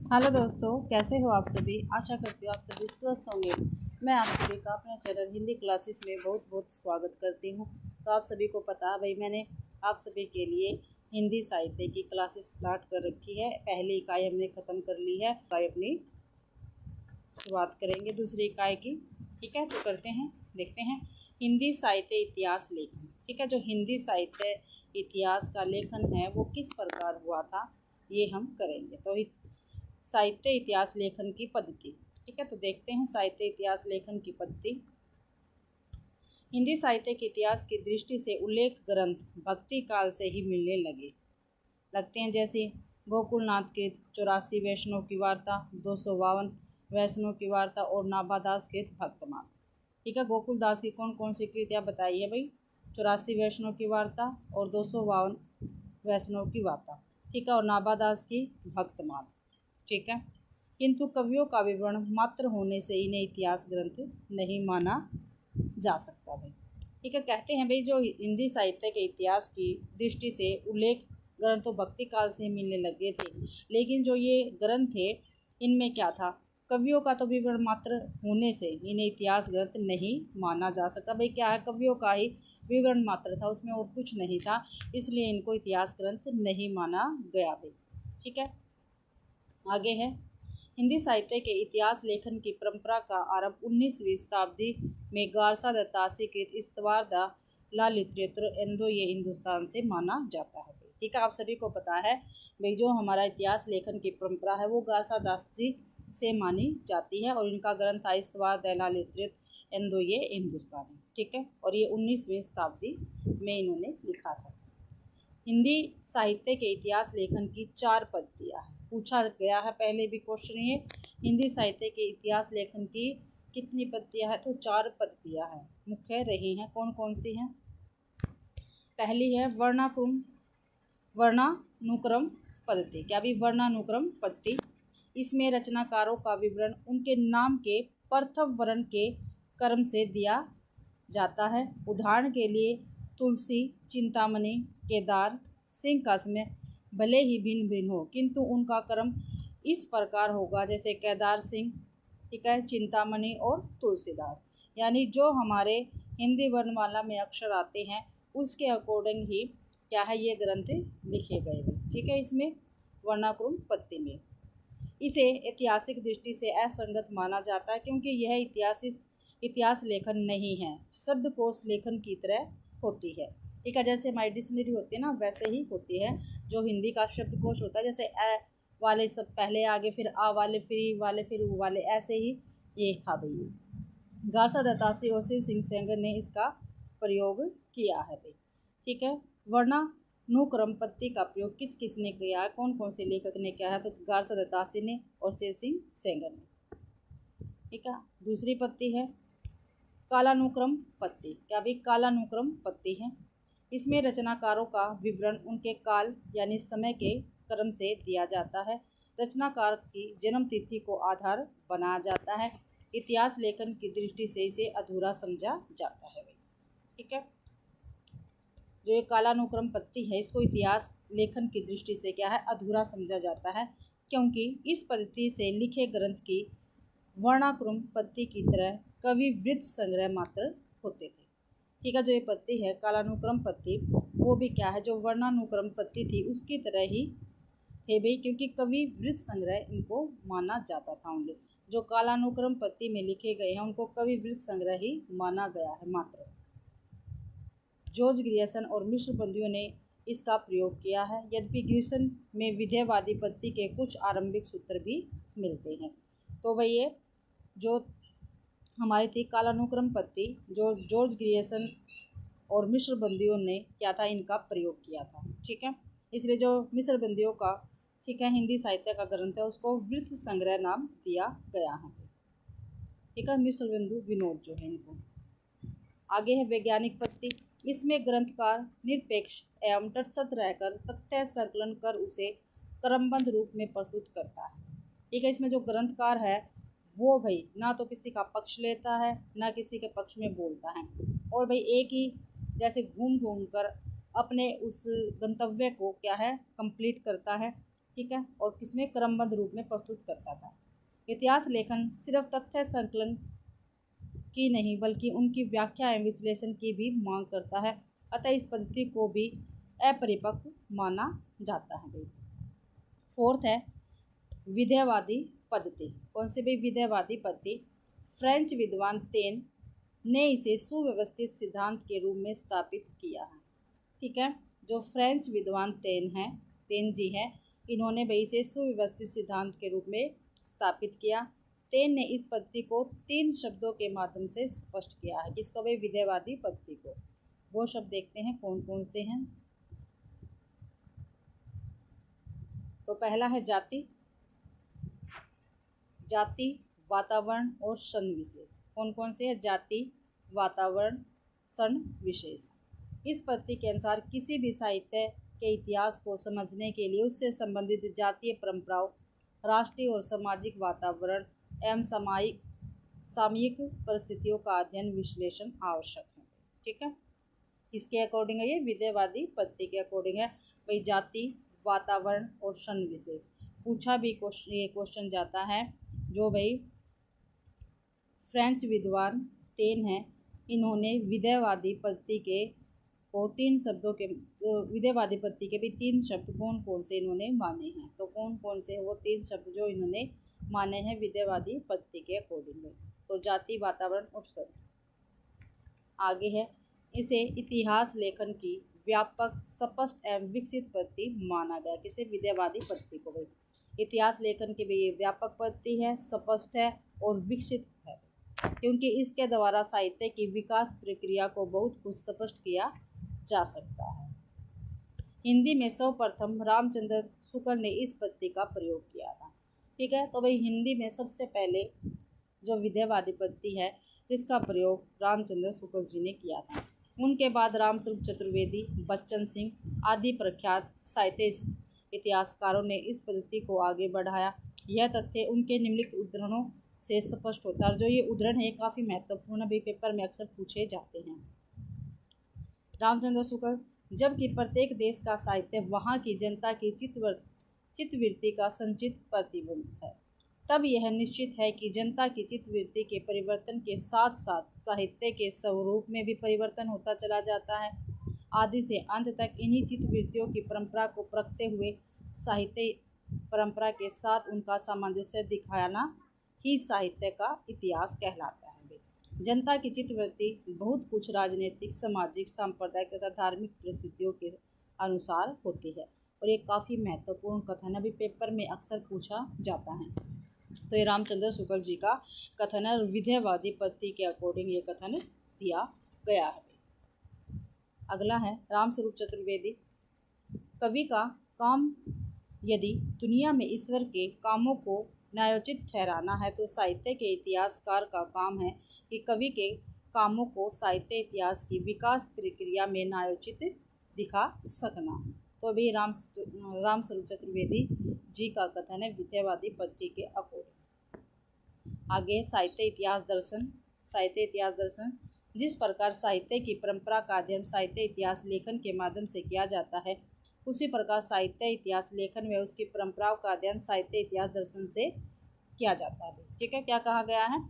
Hello दोस्तों, कैसे हो आप सभी। आशा करती हूँ आप सभी स्वस्थ होंगे। मैं आप सभी का अपने चैनल हिंदी क्लासेस में बहुत बहुत स्वागत करती हूँ। तो आप सभी को पता है भाई, मैंने आप सभी के लिए हिंदी साहित्य की क्लासेस स्टार्ट कर रखी है। पहली इकाई हमने ख़त्म कर ली है, इकाई अपनी शुरुआत करेंगे दूसरी इकाई की। ठीक है, तो करते हैं, देखते हैं हिंदी साहित्य इतिहास लेखन। ठीक है, जो हिंदी साहित्य इतिहास का लेखन है वो किस प्रकार हुआ था, ये हम करेंगे। तो साहित्य इतिहास लेखन की पद्धति। ठीक है, तो देखते हैं साहित्य इतिहास लेखन की पद्धति। हिंदी साहित्य के इतिहास की दृष्टि से उल्लेख ग्रंथ भक्ति काल से ही मिलने लगते हैं, जैसे गोकुलनाथ के 84 वैष्णव की वार्ता, 252 वैष्णव की वार्ता और नाभादास के भक्तमाल। ठीक है, गोकुलदास की कौन कौन सी कृतियाँ बताई है भाई? 84 वैष्णव की वार्ता और 252 वैष्णव की वार्ता। ठीक है, और नाभादास की भक्तमाल। ठीक है, किंतु कवियों का विवरण मात्र होने से इन्हें इतिहास ग्रंथ नहीं माना जा सकता भाई। ठीक है, कहते हैं भाई, जो हिंदी साहित्य के इतिहास की दृष्टि से उल्लेख ग्रंथ तो भक्ति काल से मिलने लगे थे, लेकिन जो ये ग्रंथ थे इनमें क्या था, कवियों का तो विवरण मात्र होने से इन्हें इतिहास ग्रंथ नहीं माना जा सकता भाई। क्या है, कवियों का ही विवरण मात्र था, उसमें और कुछ नहीं था, इसलिए इनको इतिहास ग्रंथ नहीं माना गया भाई। ठीक है, आगे है, हिंदी साहित्य के इतिहास लेखन की परंपरा का आरंभ 19वीं शताब्दी में गारसा दत्तासी कृत इस्तवार द ला लिटरेचर एंदो ये हिंदुस्तान से माना जाता है। ठीक है, आप सभी को पता है भाई, जो हमारा इतिहास लेखन की परंपरा है वो गारसा दासी से मानी जाती है, और इनका ग्रंथ था इस्तवार द ला लिटरेचर एंदो ये हिंदुस्तान। ठीक है, और ये 19वीं शताब्दी में इन्होंने लिखा था। हिंदी साहित्य के इतिहास लेखन की 4 पद्धतियाँ हैं, पूछा गया है पहले भी क्वेश्चन ये। हिंदी साहित्य के इतिहास लेखन की कितनी पद्धतियाँ हैं? तो 4 पद्धतियाँ हैं, मुख्य रही हैं। कौन कौन सी हैं? पहली है वर्णानुक्रम पद्धति। क्या भी? वर्णानुक्रम पद्धति। इसमें रचनाकारों का विवरण उनके नाम के प्रथम वर्ण के क्रम से दिया जाता है। उदाहरण के लिए तुलसी, चिंतामणि, केदार, सिंह कास्म भले ही भिन्न भिन्न हो, किंतु उनका क्रम इस प्रकार होगा जैसे केदार सिंह, ठीक है, चिंतामणि और तुलसीदास। यानी जो हमारे हिंदी वर्णमाला में अक्षर आते हैं उसके अकॉर्डिंग ही क्या है, ये ग्रंथ लिखे गए हैं। ठीक है, इसमें वर्णानुक्रम पद्धति में इसे ऐतिहासिक दृष्टि से असंगत माना जाता है, क्योंकि यह इतिहास लेखन नहीं है, शब्दकोश लेखन की तरह होती है। ठीक है, जैसे हमारी डिक्शनरी होती है ना, वैसे ही होती है जो हिंदी का शब्दकोश होता है। जैसे अ वाले सब पहले आगे, फिर आ वाले, फिर ई वाले, फिर ऊ वाले, ऐसे ही ये था भाई। गारसा दत्तासी और शिव सिंह सेंगर ने इसका प्रयोग किया है भाई। ठीक है, वर्णानुक्रम पद्धति का प्रयोग किस किस ने किया है, कौन कौन से लेखक ने किया है? तो गारसा दत्तासी ने और शिव सिंह सेंगर ने। ठीक है, दूसरी पद्धति है कालानुक्रम पद्धति। क्या भी? कालानुक्रम पद्धति है। इसमें रचनाकारों का विवरण उनके काल यानी समय के क्रम से दिया जाता है। रचनाकार की जन्म तिथि को आधार बनाया जाता है। इतिहास लेखन की दृष्टि से इसे अधूरा समझा जाता है। ठीक है, जो ये कालानुक्रम पद्धति है इसको इतिहास लेखन की दृष्टि से क्या है, अधूरा समझा जाता है, क्योंकि इस पद्धति से लिखे ग्रंथ की वर्णानुक्रम पद्धति की तरह कवि वृत्त संग्रह मात्र होते थे। ठीक है, जो ये पद्धति है कालानुक्रम पद्धति, वो भी क्या है, जो वर्णानुक्रम पद्धति थी उसकी तरह ही थे भाई, क्योंकि कवि वृत्त संग्रह इनको माना जाता था। उनके जो कालानुक्रम पद्धति में लिखे गए हैं उनको कवि वृत्त संग्रह ही माना गया है मात्र। जॉर्ज ग्रियर्सन और मिश्र बंदियों ने इसका प्रयोग किया है, यद्यपि ग्रियर्सन में विधेयवादी पद्धति के कुछ आरंभिक सूत्र भी मिलते हैं। तो भाई ये जो हमारी थी कालानुक्रम पद्धति, जो जॉर्ज ग्रियर्सन और मिश्र बंदियों ने क्या था, इनका प्रयोग किया था। ठीक है, इसलिए जो मिश्र बंदियों का, ठीक है, हिंदी साहित्य का ग्रंथ है उसको वृत्त संग्रह नाम दिया गया है। ठीक है, मिश्र बंधु विनोद जो है इनको। आगे है वैज्ञानिक पद्धति। इसमें ग्रंथकार निरपेक्ष एवं तटस्थ रहकर तथ्य संकलन कर उसे क्रमबद्ध रूप में प्रस्तुत करता है। ठीक है, इसमें जो ग्रंथकार है वो भाई ना तो किसी का पक्ष लेता है ना किसी के पक्ष में बोलता है, और भाई एक ही जैसे घूम घूम कर अपने उस गंतव्य को क्या है, कंप्लीट करता है। ठीक है, और किसमें क्रमबद्ध रूप में प्रस्तुत करता था। इतिहास लेखन सिर्फ तथ्य संकलन की नहीं बल्कि उनकी व्याख्या एवं विश्लेषण की भी मांग करता है, अतः इस पद्धति को भी अपरिपक्व माना जाता है भाई। फोर्थ है विधेयवादी पद्धति। कौन सी भाई? विधेयवादी पद्धति। फ्रेंच विद्वान तेन ने इसे सुव्यवस्थित सिद्धांत के रूप में स्थापित किया है। ठीक है, जो फ्रेंच विद्वान तेन जी हैं, इन्होंने भाई इसे सुव्यवस्थित सिद्धांत के रूप में स्थापित किया। तेन ने इस पद्धति को 3 शब्दों के माध्यम से स्पष्ट किया है। किसको भाई? विधेयवादी पद्धति को। वो शब्द देखते हैं कौन कौन से हैं। तो पहला है जाति, वातावरण और सन विशेष। कौन कौन से है? जाति, वातावरण, सन विशेष। इस पद्धति के अनुसार किसी भी साहित्य के इतिहास को समझने के लिए उससे संबंधित जातीय परंपराओं, राष्ट्रीय और सामाजिक वातावरण एवं सामयिक परिस्थितियों का अध्ययन विश्लेषण आवश्यक है। ठीक है, किसके अकॉर्डिंग है ये? विधेयवादी पद्धति के अकॉर्डिंग है भाई। जाति, वातावरण और सन विशेष पूछा भी ये क्वेश्चन जाता है। जो भाई फ्रेंच विद्वान तेन है, इन्होंने विधेयवादी पद्धति के को 3 शब्दों के विधेयवादी पद्धति के भी 3 शब्द कौन कौन से इन्होंने माने हैं। तो कौन कौन से वो 3 शब्द जो इन्होंने माने हैं विधेयवादी पद्धति के अकॉर्डिंग? तो जाति, वातावरण और सन। आगे है, इसे इतिहास लेखन की व्यापक, स्पष्ट एवं विकसित पद्धति माना गया। किसे? विधेयवादी पद्धति को भाई। इतिहास लेखन की भी ये व्यापक पद्धति है, स्पष्ट है और विकसित है, क्योंकि इसके द्वारा साहित्य की विकास प्रक्रिया को बहुत कुछ स्पष्ट किया जा सकता है। हिंदी में सर्वप्रथम रामचंद्र शुक्ल ने इस पद्धति का प्रयोग किया था। ठीक है, तो भाई हिंदी में सबसे पहले जो विधेयवादी पद्धति है इसका प्रयोग रामचंद्र शुक्ल जी ने किया था। उनके बाद रामस्वरूप चतुर्वेदी, बच्चन सिंह आदि प्रख्यात साहित्य इतिहासकारों ने इस पद्धति को आगे बढ़ाया। यह तथ्य उनके निम्नलिखित उद्धरणों से स्पष्ट होता है। जो ये उद्धरण है काफ़ी महत्वपूर्ण भी पेपर में अक्सर पूछे जाते हैं। रामचंद्र शुक्ल, जबकि प्रत्येक देश का साहित्य वहाँ की जनता की चित्तवृत्ति का संचित प्रतिबिंब है, तब यह निश्चित है कि जनता की चित्तवृत्ति के परिवर्तन के साथ साथ साहित्य के स्वरूप में भी परिवर्तन होता चला जाता है। आदि से अंत तक इन्हीं चित्तवृत्तियों की परंपरा को परखते हुए साहित्य परंपरा के साथ उनका सामंजस्य दिखाना ही साहित्य का इतिहास कहलाता है। जनता की चित्तवृत्ति बहुत कुछ राजनीतिक, सामाजिक, सांप्रदायिक तथा धार्मिक परिस्थितियों के अनुसार होती है, और ये काफ़ी महत्वपूर्ण कथन अभी पेपर में अक्सर पूछा जाता है। तो ये रामचंद्र शुक्ल जी का कथन है, विधेयवादी पद्धति के अकॉर्डिंग ये कथन दिया गया है। अगला है रामस्वरूप चतुर्वेदी। कवि का काम यदि दुनिया में ईश्वर के कामों को न्यायोचित ठहराना है, तो साहित्य के इतिहासकार का काम है कि कवि के कामों को साहित्य इतिहास की विकास प्रक्रिया में न्यायोचित दिखा सकना। तो अभी रामस्वरूप चतुर्वेदी जी का कथन है विधेयवादी पद्धति के अकॉर्डिंग। आगे साहित्य इतिहास दर्शन। साहित्य इतिहास दर्शन, जिस प्रकार साहित्य की परंपरा का अध्ययन साहित्य इतिहास लेखन के माध्यम से किया जाता है, उसी प्रकार साहित्य इतिहास लेखन व उसकी परंपराओं का अध्ययन साहित्य इतिहास दर्शन से किया जाता है। ठीक है, क्या कहा गया है?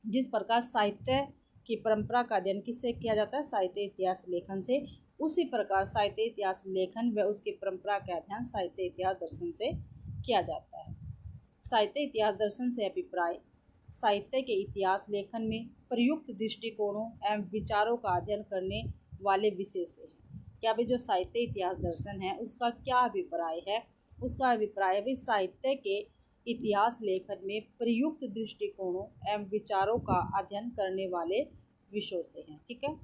जिस प्रकार साहित्य की परंपरा का अध्ययन किससे किया जाता है? साहित्य इतिहास लेखन से। उसी प्रकार साहित्य इतिहास लेखन व उसकी परंपरा का अध्ययन साहित्य इतिहास दर्शन से किया जाता है। साहित्य इतिहास दर्शन से अभिप्राय साहित्य के इतिहास लेखन में प्रयुक्त दृष्टिकोणों एवं विचारों का अध्ययन करने वाले विषय से है। क्या भी जो साहित्य इतिहास दर्शन है उसका क्या अभिप्राय है? उसका अभिप्राय भी साहित्य के इतिहास लेखन में प्रयुक्त दृष्टिकोणों एवं विचारों का अध्ययन करने वाले विषयों से है। ठीक है,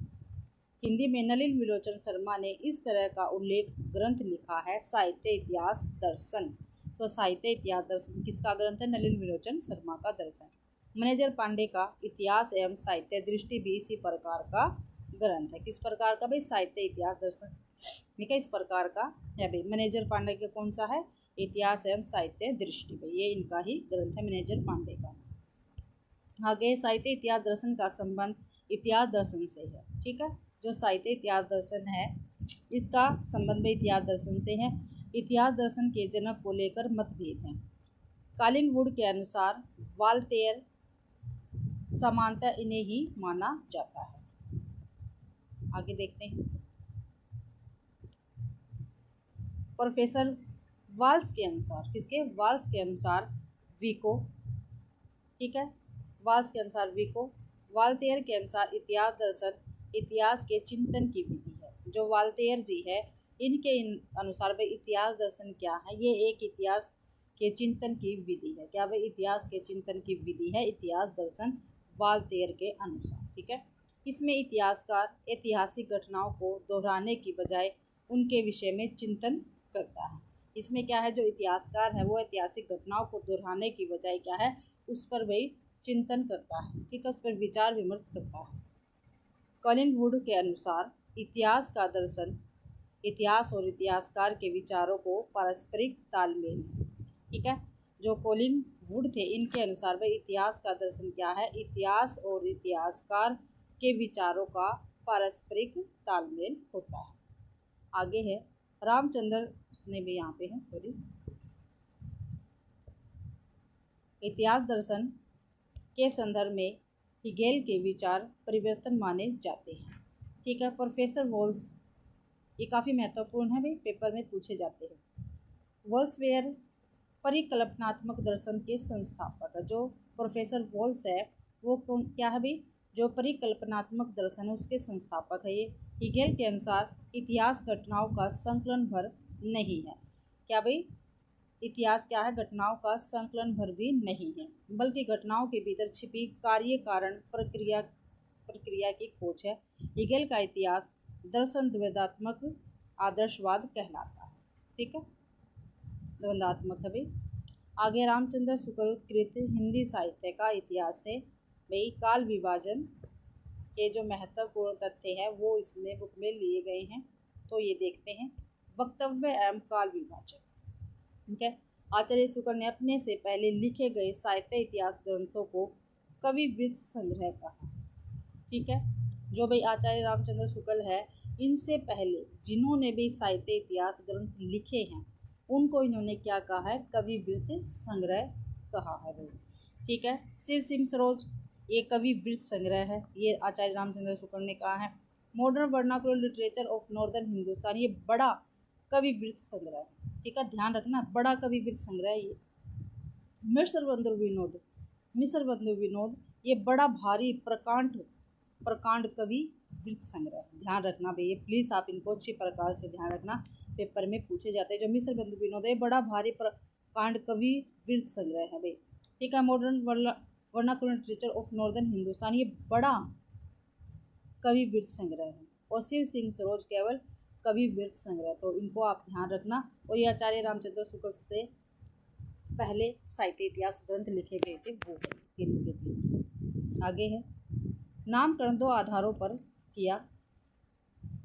हिंदी में नलिन विलोचन शर्मा ने इस तरह का उल्लेख ग्रंथ लिखा है, साहित्य इतिहास दर्शन। तो साहित्य इतिहास दर्शन किसका ग्रंथ है? नलिन विलोचन शर्मा का दर्शन। मैनेजर पांडे का इतिहास एवं साहित्य दृष्टि भी इसी प्रकार का ग्रंथ है। किस प्रकार का भाई? साहित्य इतिहास दर्शन ठीक है, इस प्रकार का है भाई। मैनेजर पांडे का कौन सा है? इतिहास एवं साहित्य दृष्टि भाई, ये इनका ही ग्रंथ है मैनेजर पांडे का। आगे साहित्य इतिहास दर्शन का संबंध इतिहास दर्शन से है। ठीक है, जो साहित्य इतिहास दर्शन है इसका संबंध भी इतिहास दर्शन से है। इतिहास दर्शन के जनक को लेकर मतभेद हैं। कॉलिंगवुड के अनुसार वाल्तेयर समानतः इन्हें ही माना जाता है। आगे देखते हैं। प्रोफेसर वाल्स के अनुसार, किसके? वाल्स के अनुसार विको, ठीक है, वाल्स के अनुसार विको। वाल्तेयर के अनुसार इतिहास दर्शन इतिहास के चिंतन की विधि है। जो वाल्तेयर जी है इनके अनुसार भाई इतिहास दर्शन क्या है? ये एक इतिहास के चिंतन की विधि है। क्या भाई? इतिहास के चिंतन की विधि है इतिहास दर्शन वाल्तेयर के अनुसार, ठीक है। इसमें इतिहासकार ऐतिहासिक घटनाओं को दोहराने की बजाय उनके विषय में चिंतन करता है। इसमें क्या है, जो इतिहासकार है वो ऐतिहासिक घटनाओं को दोहराने की बजाय क्या है, उस पर वही चिंतन करता है, ठीक है, उस पर विचार विमर्श करता है। कॉलिंगवुड के अनुसार इतिहास का दर्शन इतिहास और इतिहासकार के विचारों को पारस्परिक तालमेल है, ठीक है। जो कॉलिंगवुड थे इनके अनुसार भाई इतिहास का दर्शन क्या है, इतिहास और इतिहासकार के विचारों का पारस्परिक तालमेल होता है। आगे है रामचंद्र ने भी यहाँ पे है, सॉरी, इतिहास दर्शन के संदर्भ में हिगेल के विचार परिवर्तन माने जाते हैं, ठीक है। प्रोफेसर वॉल्स, ये काफ़ी महत्वपूर्ण है भाई, पेपर में पूछे जाते हैं। वॉल्सवेयर परिकल्पनात्मक दर्शन के संस्थापक है। जो प्रोफेसर वॉल्स है वो कौन, क्या है भाई? जो परिकल्पनात्मक दर्शन है उसके संस्थापक है ये। हिगेल के अनुसार इतिहास घटनाओं का संकलन भर नहीं है। क्या भाई? इतिहास क्या है? घटनाओं का संकलन भर भी नहीं है, बल्कि घटनाओं के भीतर छिपी कार्य कारण प्रक्रिया की खोज है। हिगेल का इतिहास दर्शन द्वंद्वात्मक आदर्शवाद कहलाता है, ठीक है, द्वंद्वात्मक है भाई। आगे रामचंद्र शुक्ल कृत हिंदी साहित्य का इतिहास है भाई। काल विभाजन के जो महत्वपूर्ण तथ्य है वो इसमें बुक में लिए गए हैं, तो ये देखते हैं। वक्तव्य एवं काल विभाजन, ठीक है। आचार्य शुक्ल ने अपने से पहले लिखे गए साहित्य इतिहास ग्रंथों को कवि वृक्ष संग्रह कहा, ठीक है। जो भाई आचार्य रामचंद्र शुक्ल है इनसे पहले जिन्होंने भी साहित्य इतिहास ग्रंथ लिखे हैं उनको इन्होंने क्या कहा है? कवि वृक्ष संग्रह कहा है भाई, ठीक है। शिव सिंह सरोज ये कवि वृक्ष संग्रह है, ये आचार्य रामचंद्र शुक्ल ने कहा है। Modern vernacular literature of northern Hindustan, ये बड़ा कवि वृक्ष संग्रह है, ठीक है, ध्यान रखना, बड़ा कवि वृक्ष संग्रह ये। मिस्र बंधु विनोद ये बड़ा भारी प्रकांड कवि वृक्ष संग्रह, ध्यान रखना भैया, प्लीज़ आप इनको अच्छी प्रकार से ध्यान रखना, पेपर में पूछे जाते हैं। जो मिस्र बंधु विनोद है बड़ा भारी प्रकांड कवि वृक्ष संग्रह है भाई, ठीक है। Modern vernacular literature of northern Hindustan ये बड़ा कवि वृक्ष संग्रह है। और शिव सिंह सरोज केवल कवि वृक्ष संग्रह, तो इनको आप ध्यान रखना। और ये आचार्य रामचंद्र शुक्ल से पहले साहित्य इतिहास ग्रंथ लिखे गए थे वो तीनों के तीन। आगे है नामकरण 2 आधारों पर किया,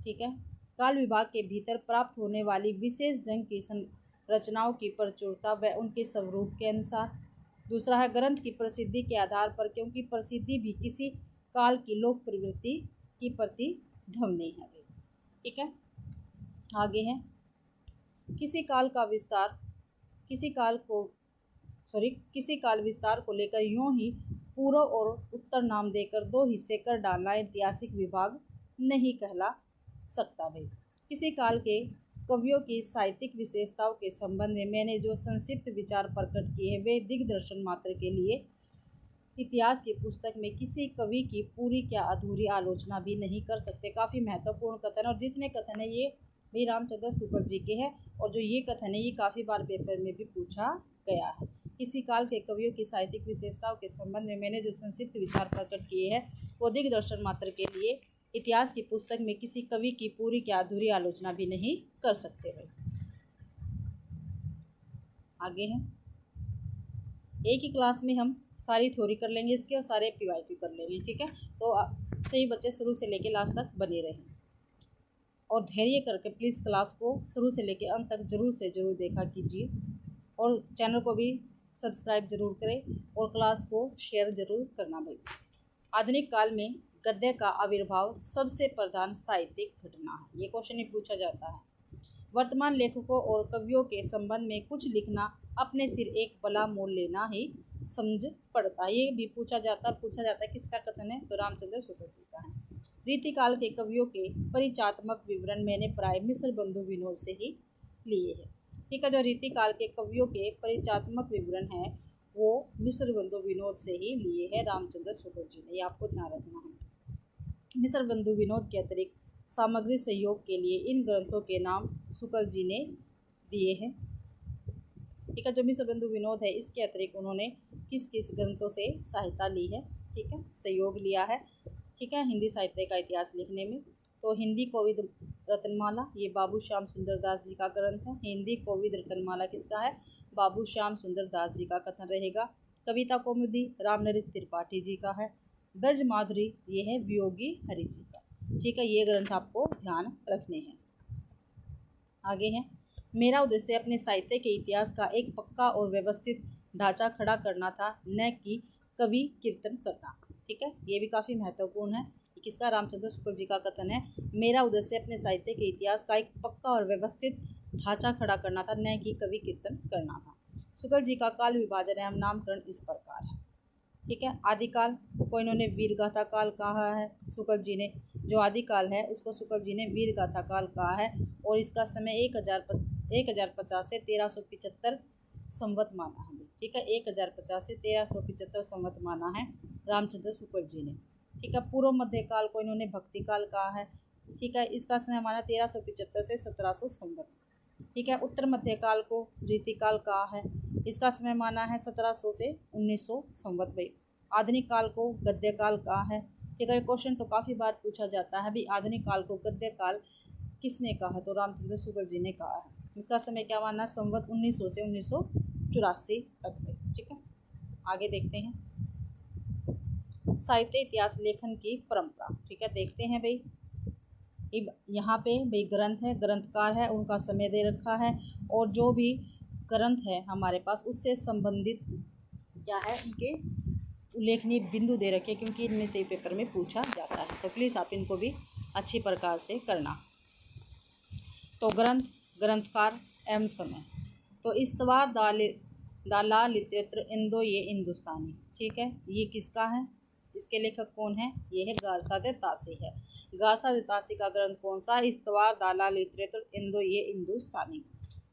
ठीक है। काल विभाग के भीतर प्राप्त होने वाली विशेष ढंग की रचनाओं की प्रचुरता व उनके स्वरूप के अनुसार। दूसरा है ग्रंथ की प्रसिद्धि के आधार पर, क्योंकि प्रसिद्धि भी किसी काल की लोक प्रवृत्ति की प्रतिध्वनि है, ठीक है। आगे है किसी काल विस्तार को लेकर यूं ही पूर्व और उत्तर नाम देकर 2 हिस्से कर डालना ऐतिहासिक विभाग नहीं कहला सकता भाई। किसी काल के कवियों की साहित्यिक विशेषताओं के संबंध में मैंने जो संक्षिप्त विचार प्रकट किए हैं वे दिग्दर्शन मात्र के लिए इतिहास की पुस्तक में किसी कवि की पूरी क्या अधूरी आलोचना भी नहीं कर सकते। काफ़ी महत्वपूर्ण कथन, और जितने कथन है ये भी रामचंद्र शुक्ल जी के हैं, और जो ये कथन है ये काफ़ी बार पेपर में भी पूछा गया है। किसी काल के कवियों की साहित्यिक विशेषताओं के संबंध में मैंने जो संक्षिप्त विचार प्रकट किए हैं वो दिग्दर्शन मात्र के लिए इतिहास की पुस्तक में किसी कवि की पूरी क्या अधूरी आलोचना भी नहीं कर सकते भाई। आगे है एक ही क्लास में हम सारी थ्योरी कर लेंगे इसके और सारे PYQ कर लेंगे, ठीक है। तो सही बच्चे शुरू से लेके लास्ट तक बने रहें और धैर्य करके प्लीज़ क्लास को शुरू से लेके अंत तक जरूर से ज़रूर देखा कीजिए, और चैनल को भी सब्सक्राइब जरूर करें और क्लास को शेयर जरूर करना भाई। आधुनिक काल में गद्य का आविर्भाव सबसे प्रधान साहित्यिक घटना है, ये क्वेश्चन ही पूछा जाता है। वर्तमान लेखकों और कवियों के संबंध में कुछ लिखना अपने सिर एक बला मोल लेना ही समझ पड़ता है। ये भी पूछा जाता है किसका कथन है, तो रामचंद्र शुक्ल जी का है। रीतिकाल के कवियों के परिचयात्मक विवरण मैंने प्राय मिश्र बंधु विनोद से ही लिए हैं। ठीक है, जो रीतिकाल के कवियों के परिचयात्मक विवरण है वो मिश्र बंधु विनोद से ही लिए हैं रामचंद्र शुक्ल जी ने, ये आपको ध्यान रखना है। मिश्र बंधु विनोद के अतिरिक्त सामग्री सहयोग के लिए इन ग्रंथों के नाम शुक्ल जी ने दिए हैं। ठीक है, जो मिश्र बंधु विनोद है इसके अतिरिक्त उन्होंने किस किस ग्रंथों से सहायता ली है, ठीक है, सहयोग लिया है, ठीक है, हिंदी साहित्य का इतिहास लिखने में। तो हिंदी कोविद रत्नमाला ये बाबू श्याम सुंदर दास जी का ग्रंथ है। हिंदी कोविद रत्नमाला किसका है, बाबू श्याम सुंदर दास जी का कथन रहेगा। कविता कौमुदी रामनरेश त्रिपाठी जी का है। ब्रज माधुरी ये है वियोगी हरि जी का। ठीक है, ये ग्रंथ आपको ध्यान रखने हैं। आगे है, मेरा उद्देश्य अपने साहित्य के इतिहास का एक पक्का और व्यवस्थित ढांचा खड़ा करना था, न कि कवि कीर्तन करना। ठीक है, ये भी काफ़ी महत्वपूर्ण है। किसका, रामचंद्र शुक्ल जी का कथन है, मेरा उद्देश्य अपने साहित्य के इतिहास का एक पक्का और व्यवस्थित ढांचा खड़ा करना था, न कि कवि कीर्तन करना था। शुक्ल जी का काल विभाजन एवं नामकरण इस प्रकार है। ठीक है, आदिकाल को इन्होंने वीर गाथा काल कहा है। शुक्ल जी ने जो आदिकाल है उसको शुक्ल जी ने वीर गाथा काल कहा है और इसका समय 1050 से 1375 संवत माना है। ठीक है, 1050 से 1375 संवत माना है रामचंद्र शुक्ल जी ने। ठीक है, पूर्व मध्यकाल को इन्होंने भक्ति काल कहा है। ठीक है, इसका समय माना 1375 से 1700 संवत। ठीक है, उत्तर मध्यकाल को रीतिकाल कहा है, इसका समय माना है 1700 से 1900 संवत भाई। आधुनिक काल को गद्य काल कहा है। ठीक है, क्वेश्चन तो काफ़ी बार पूछा जाता है भाई, आधुनिक काल को गद्य काल किसने कहा है, तो रामचंद्र शुक्ल जी ने कहा है। इसका समय क्या माना, संवत 1900 से 1984 तक में। ठीक है, आगे देखते हैं साहित्य इतिहास लेखन की परंपरा। ठीक है, देखते हैं भाई, यहाँ पे भाई ग्रंथ है, ग्रंथकार है, उनका समय दे रखा है और जो भी ग्रंथ है हमारे पास उससे संबंधित क्या है, उनके उल्लेखनीय बिंदु दे रखे, क्योंकि इनमें से पेपर में पूछा जाता है, तो प्लीज़ आप इनको भी अच्छी प्रकार से करना। तो ग्रंथ, ग्रंथकार एवं समय, तो इस्तवार दाला लिटरेचर इंदो ये हिंदुस्तानी। ठीक है, ये किसका है, इसके लेखक कौन है, ये है गारसा दे तासी है। गारसा दे तासी का ग्रंथ कौन सा, इस्तवार दाला लिटरेचर इंदो ये हिंदुस्तानी।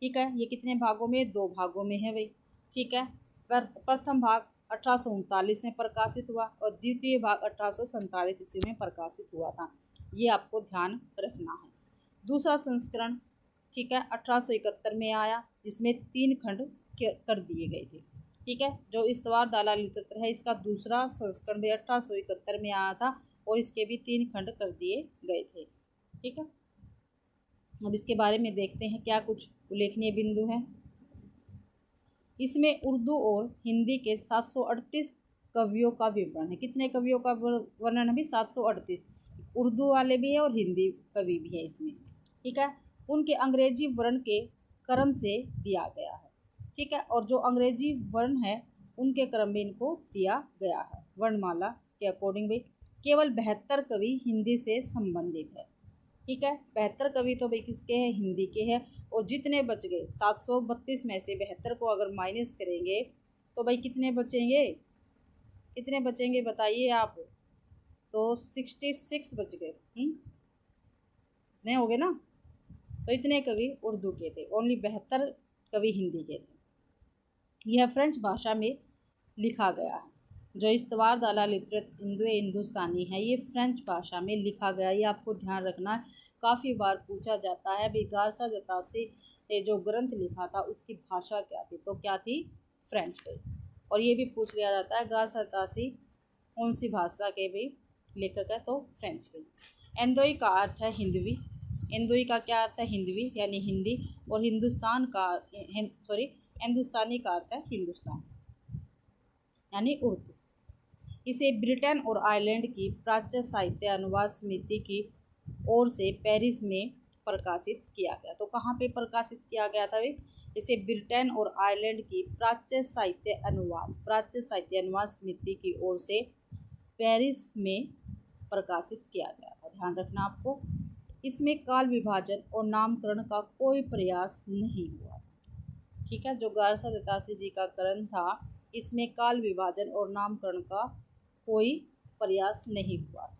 ठीक है, ये कितने भागों में, 2 भागों में है भाई। ठीक है, प्रथम भाग 1839 में प्रकाशित हुआ और द्वितीय भाग 1847 ईस्वी में प्रकाशित हुआ था, ये आपको ध्यान रखना है। दूसरा संस्करण, ठीक है, 1871 में आया, जिसमें 3 खंड कर दिए गए थे। ठीक है, जो इस्तवार दाला लिटरेचर है इसका दूसरा संस्करण भी 1871 में आया था और इसके भी 3 खंड कर दिए गए थे। ठीक है, अब इसके बारे में देखते हैं क्या कुछ उल्लेखनीय बिंदु हैं। इसमें उर्दू और हिंदी के 738 कवियों का विवरण है। कितने कवियों का वर्णन है भी, 738। उर्दू वाले भी है और हिंदी कवि भी है इसमें। ठीक है, उनके अंग्रेजी वर्ण के क्रम से दिया गया है। ठीक है, और जो अंग्रेजी वर्ण है उनके क्रम में इनको दिया गया है वर्णमाला के अकॉर्डिंग भी। केवल 72 कवि हिंदी से संबंधित है। ठीक है, 72 कवि तो भाई किसके हैं, हिंदी के हैं, और जितने बच गए 732 में से 72 को अगर माइनस करेंगे तो भाई कितने बचेंगे, कितने बचेंगे बताइए आप, तो 66 बच गए। नहीं हो गए ना, तो इतने कवि उर्दू के थे, ओनली 72 कवि हिंदी के थे। यह फ्रेंच भाषा में लिखा गया है। जो इस्तवार दाला लिटरेचर इंदो हिंदुस्तानी है ये फ्रेंच भाषा में लिखा गया, ये आपको ध्यान रखना है, काफ़ी बार पूछा जाता है। भी गारसा दे तासी ने जो ग्रंथ लिखा था उसकी भाषा क्या थी, तो क्या थी, फ्रेंच पे। और ये भी पूछ लिया जाता है गारसा दे तासी कौन सी भाषा के भी लेखक है, तो फ्रेंच पे। एंदोई का अर्थ है हिंदवी, एंदोई का क्या अर्थ है, हिंदवी यानी हिंदी, और हिंदुस्तान का हिंदुस्तानी का अर्थ है हिंदुस्तान यानी उर्दू। इसे ब्रिटेन और आयरलैंड की प्राच्य साहित्य अनुवाद समिति की ओर से पेरिस में प्रकाशित किया गया। तो कहाँ पे प्रकाशित किया गया था भाई, इसे ब्रिटेन और आयरलैंड की प्राच्य साहित्य अनुवाद समिति की ओर से पेरिस में प्रकाशित किया गया था। ध्यान रखना आपको, इसमें काल विभाजन और नामकरण का कोई प्रयास नहीं हुआ। ठीक है, जो 1187 जी का ग्रंथ था इसमें काल विभाजन और नामकरण का कोई प्रयास नहीं हुआ।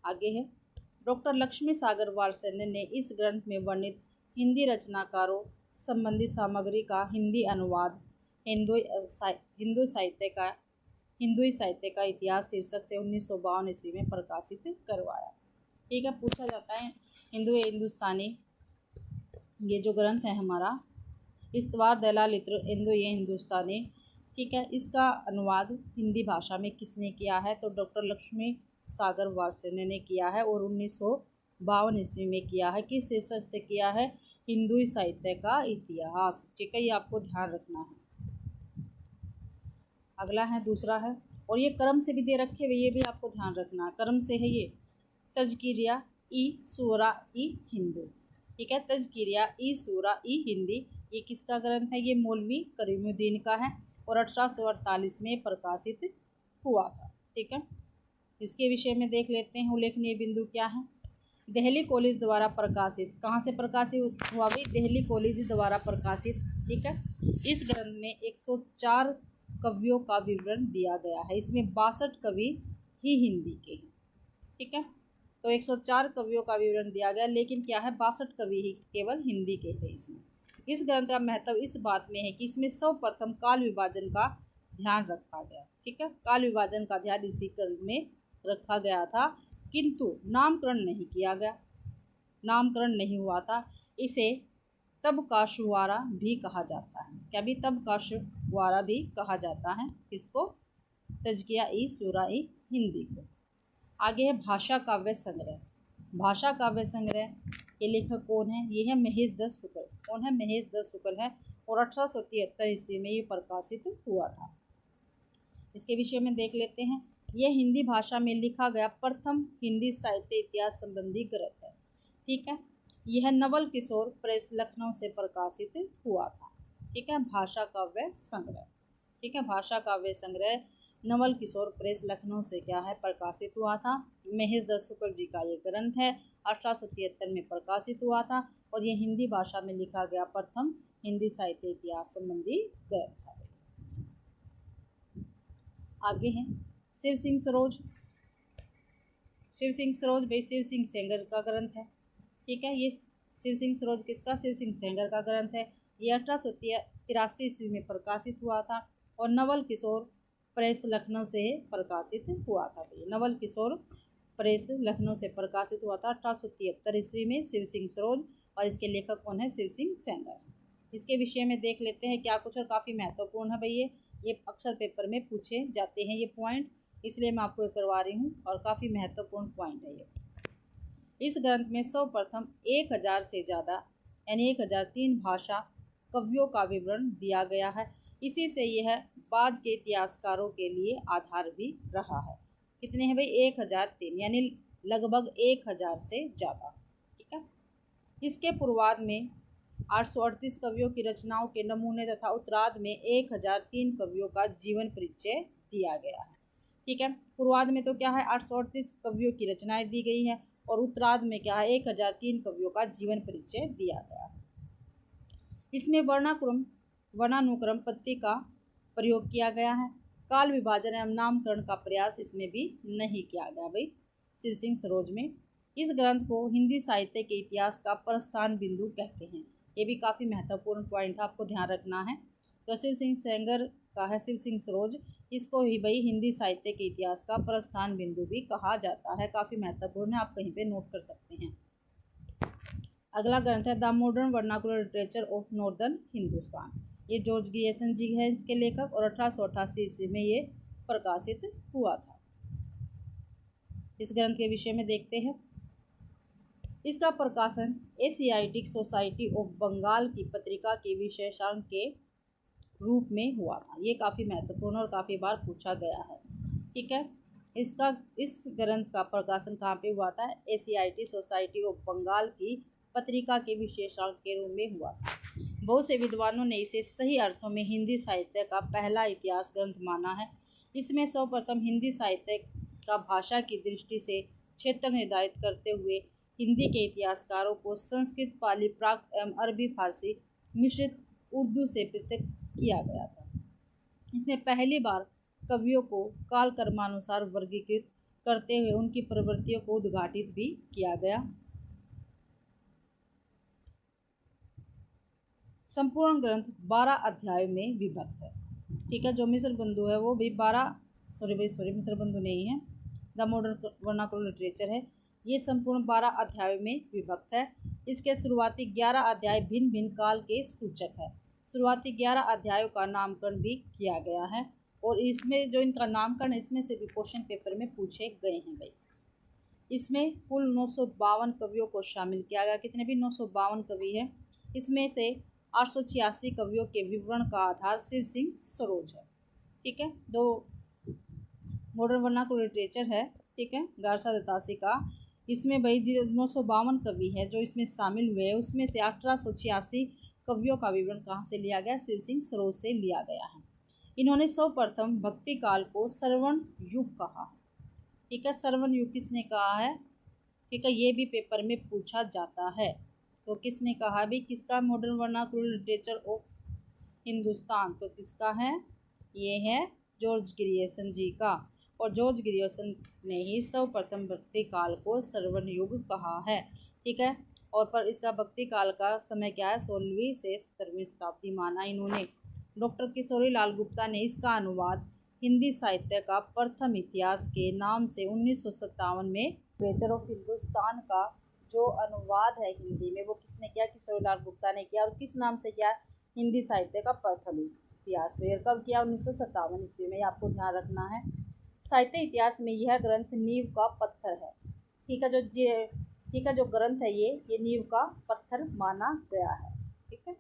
आगे है, डॉक्टर लक्ष्मी सागर वात्सल्य ने इस ग्रंथ में वर्णित हिंदी रचनाकारों संबंधी सामग्री का हिंदी अनुवाद हिंदू साहित्य का इतिहास शीर्षक से 1952 ईस्वी में प्रकाशित करवाया। ठीक है, पूछा जाता है हिंदुस्तानी, ये जो ग्रंथ है हमारा इस्तवार दलाल इत्र ये हिंदुस्तानी, ठीक है, इसका अनुवाद हिंदी भाषा में किसने किया है? तो डॉक्टर लक्ष्मी सागर वात्सल्य ने किया है और 1952 ईस्वी में किया है। किस शीर्षक से किया है? हिंदू साहित्य का इतिहास। ठीक है, ये आपको ध्यान रखना है। अगला है, दूसरा है, और ये क्रम से भी दे रखे हुए, ये भी आपको ध्यान रखना है, क्रम से है ये, तज़किरिया ई सूरा ई हिंदू। ठीक है, तज़किरिया ई सूरा ई हिंदी, ये किसका ग्रंथ है? ये मौलवी करीमुद्दीन का है और 1848 में प्रकाशित हुआ था। ठीक है, इसके विषय में देख लेते हैं। उल्लेखनीय बिंदु क्या है? दिल्ली कॉलेज द्वारा प्रकाशित, कहाँ से प्रकाशित हुआ भाई? दिल्ली कॉलेज द्वारा प्रकाशित। ठीक है, इस ग्रंथ में 104 कवियों का विवरण दिया गया है। इसमें 62 कवि ही हिंदी के हैं। ठीक है, तो 104 कवियों का विवरण दिया गया, लेकिन क्या है, 62 कवि ही केवल हिंदी के थे इसमें। इस ग्रंथ का महत्व इस बात में है कि इसमें सर्वप्रथम काल विभाजन का ध्यान रखा गया। ठीक है, काल विभाजन का ध्यान इसी ग्रंथ में रखा गया था, किंतु नामकरण नहीं किया गया, नामकरण नहीं हुआ था। इसे तबकाशवारा भी कहा जाता है। क्या भी? तबकाशवारा भी कहा जाता है। इसको तज़किया ई सूरा ई हिंदी को। आगे है भाषा काव्य संग्रह। भाषा काव्य संग्रह के लेखक कौन है? ये है महेश दत्त शुक्ल। कौन है? महेश दत्त शुक्ल है और 1873 ईस्वी में ये प्रकाशित हुआ था। इसके विषय में देख लेते हैं। यह हिंदी भाषा में लिखा गया प्रथम हिंदी साहित्य इतिहास संबंधी ग्रंथ है। ठीक है, यह नवल किशोर प्रेस लखनऊ से प्रकाशित हुआ था। ठीक है, भाषा काव्य संग्रह। ठीक है, भाषा काव्य संग्रह नवल किशोर प्रेस लखनऊ से क्या है? प्रकाशित हुआ था। महेश दत्त शुक्ल जी का ये ग्रंथ है, 1873 में प्रकाशित हुआ था और यह हिंदी भाषा में लिखा गया प्रथम हिंदी साहित्य इतिहास संबंधी ग्रंथ है। आगे हैं शिव सिंह सरोज। शिव सिंह सरोज भाई शिव सिंह सेंगर का ग्रंथ है। ठीक है, ये शिव सिंह सरोज किसका? शिव सिंह सेंगर का ग्रंथ है। ये 1883 ईस्वी में प्रकाशित हुआ था और नवल किशोर प्रेस लखनऊ से प्रकाशित हुआ था। नवल किशोर प्रेस लखनऊ से प्रकाशित हुआ था 1873 ईस्वी में शिव सिंह सरोज, और इसके लेखक कौन है? शिव सिंह सेंगर। इसके विषय में देख लेते हैं क्या कुछ, और काफ़ी महत्वपूर्ण है भाई ये अक्सर पेपर में पूछे जाते हैं ये पॉइंट, इसलिए मैं आपको करवा रही हूँ और काफ़ी महत्वपूर्ण पॉइंट है ये। इस ग्रंथ में सर्वप्रथम 1000 से ज़्यादा यानी 1003 भाषा कवियों का विवरण दिया गया है। इसी से यह बाद के इतिहासकारों के लिए आधार भी रहा है। कितने हैं भाई? 1003 यानी लगभग 1000 से ज़्यादा। ठीक है, इसके पूर्वार्ध में 838 कवियों की रचनाओं के नमूने तथा उत्तरार्ध में 1003 कवियों का जीवन परिचय दिया गया है। ठीक है, पूर्वार्ध में तो क्या है? 838 कवियों की रचनाएं दी गई है और उत्तरार्ध में क्या है? 1003 कवियों का जीवन परिचय दिया गया है। इसमें वर्णानुक्रम पद्धति का प्रयोग किया गया है। काल विभाजन एवं नामकरण का प्रयास इसमें भी नहीं किया गया भाई शिव सिंह सरोज में। इस ग्रंथ को हिंदी साहित्य के इतिहास का प्रस्थान बिंदु कहते हैं। ये भी काफ़ी महत्वपूर्ण पॉइंट है, आपको ध्यान रखना है। तो शिव सिंह सेंगर का है शिव सिंह सरोज, इसको ही भाई हिंदी साहित्य के इतिहास का प्रस्थान बिंदु भी कहा जाता है। काफ़ी महत्वपूर्ण है, आप कहीं पे नोट कर सकते हैं। अगला ग्रंथ है the modern vernacular literature of northern Hindustan. ये जॉर्ज ग्रियर्सन जी है इसके लेखक और 1888 ईस्वी में ये प्रकाशित हुआ था। इस ग्रंथ के विषय में देखते हैं। इसका प्रकाशन एशियाटिक सोसाइटी ऑफ बंगाल की पत्रिका के विशेषांक के रूप में हुआ था। ये काफ़ी महत्वपूर्ण और काफ़ी बार पूछा गया है। ठीक है, इस ग्रंथ का प्रकाशन कहाँ पे हुआ था? एशियाटिक सोसाइटी ऑफ बंगाल की पत्रिका के विशेषांक के रूप में हुआ था। बहुत से विद्वानों ने इसे सही अर्थों में हिंदी साहित्य का पहला इतिहास ग्रंथ माना है। इसमें सर्वप्रथम हिंदी साहित्य का भाषा की दृष्टि से क्षेत्र निर्धारित करते हुए हिंदी के इतिहासकारों को संस्कृत, पाली, प्राकृत एवं अरबी फारसी मिश्रित उर्दू से पृथक किया गया था। इसमें पहली बार कवियों को काल कर्मानुसार वर्गीकृत करते हुए उनकी प्रवृत्तियों को उद्घाटित भी किया गया। संपूर्ण ग्रंथ 12 अध्यायों में विभक्त है। ठीक है, जो मिस्र बंधु है वो भी मिस्र बंधु नहीं है, द मॉडर्न वर्नाकुलर लिटरेचर है। ये संपूर्ण 12 अध्यायों में विभक्त है। इसके शुरुआती 11 अध्याय भिन्न भिन्न काल के सूचक है। शुरुआती 11 अध्यायों का नामकरण भी किया गया है और इसमें जो इनका नामकरण इसमें से भी क्वेश्चन पेपर में पूछे गए हैं भाई। इसमें कुल 952 कवियों को शामिल किया गया। कितने भी 952 कवि हैं। इसमें से 886 कवियों के विवरण का आधार शिव सिंह सरोज है। ठीक है, दो मॉडर्न वर्नाकुलर लिटरेचर है। ठीक है, गारसा दत्तासी का। इसमें भाई 952 कवि है जो इसमें शामिल हुए हैं, उसमें से 1886 कवियों का विवरण कहाँ से लिया गया? शिव सिंह सरोज से लिया गया है। इन्होंने सर्वप्रथम भक्ति काल को श्रवण युग कहा। ठीक है, श्रवण युग किसने कहा है? ठीक है, ये भी पेपर में पूछा जाता है। तो किसने कहा भी? किसका? Modern vernacular literature of Hindustan. तो किसका है? ये है जॉर्ज ग्रियर्सन जी का। और जॉर्ज ग्रियर्सन ने ही सर्वप्रथम भक्ति काल को श्रवण युग कहा है। ठीक है, और पर इसका भक्ति काल का समय क्या है? 16वीं से 17वीं शताब्दी माना इन्होंने। डॉक्टर किशोरी लाल गुप्ता ने इसका अनुवाद हिंदी साहित्य का प्रथम इतिहास के नाम से 1957 में लिटरेचर ऑफ हिंदुस्तान का जो अनुवाद है हिंदी में वो किसने किया? किशोरी लाल गुप्ता ने किया। और किस नाम से किया? हिंदी साहित्य का प्रथम इतिहास में। कब किया? 1957 ईस्वी में। आपको ध्यान रखना है। साहित्य इतिहास में यह ग्रंथ नींव का पत्थर है। ठीक है, जो ग्रंथ है ये नींव का पत्थर माना गया है। ठीक है,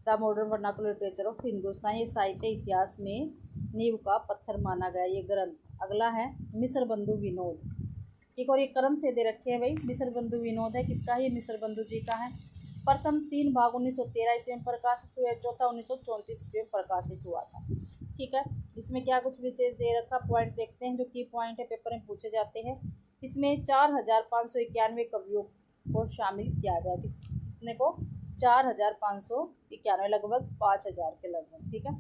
the modern vernacular literature of Hindustan, ये साहित्य इतिहास में नींव का पत्थर माना गया ये ग्रंथ। अगला है मिस्र बंधु विनोद। ठीक, और ये क्रम से दे रखे हैं भाई। मिस्र बंधु विनोद है, किसका है? ये मिस्र बंधु जी का है। प्रथम 3 भाग 1913 ईस्वी में प्रकाशित हुए, चौथा 1934 ईस्वी में प्रकाशित हुआ था। ठीक है, इसमें क्या कुछ विशेष दे रखा? पॉइंट देखते हैं जो की पॉइंट है, पेपर में पूछे जाते हैं। इसमें 4591 कवियों को शामिल किया गया। कितने को? 4591, लगभग 5000 के लगभग। ठीक है,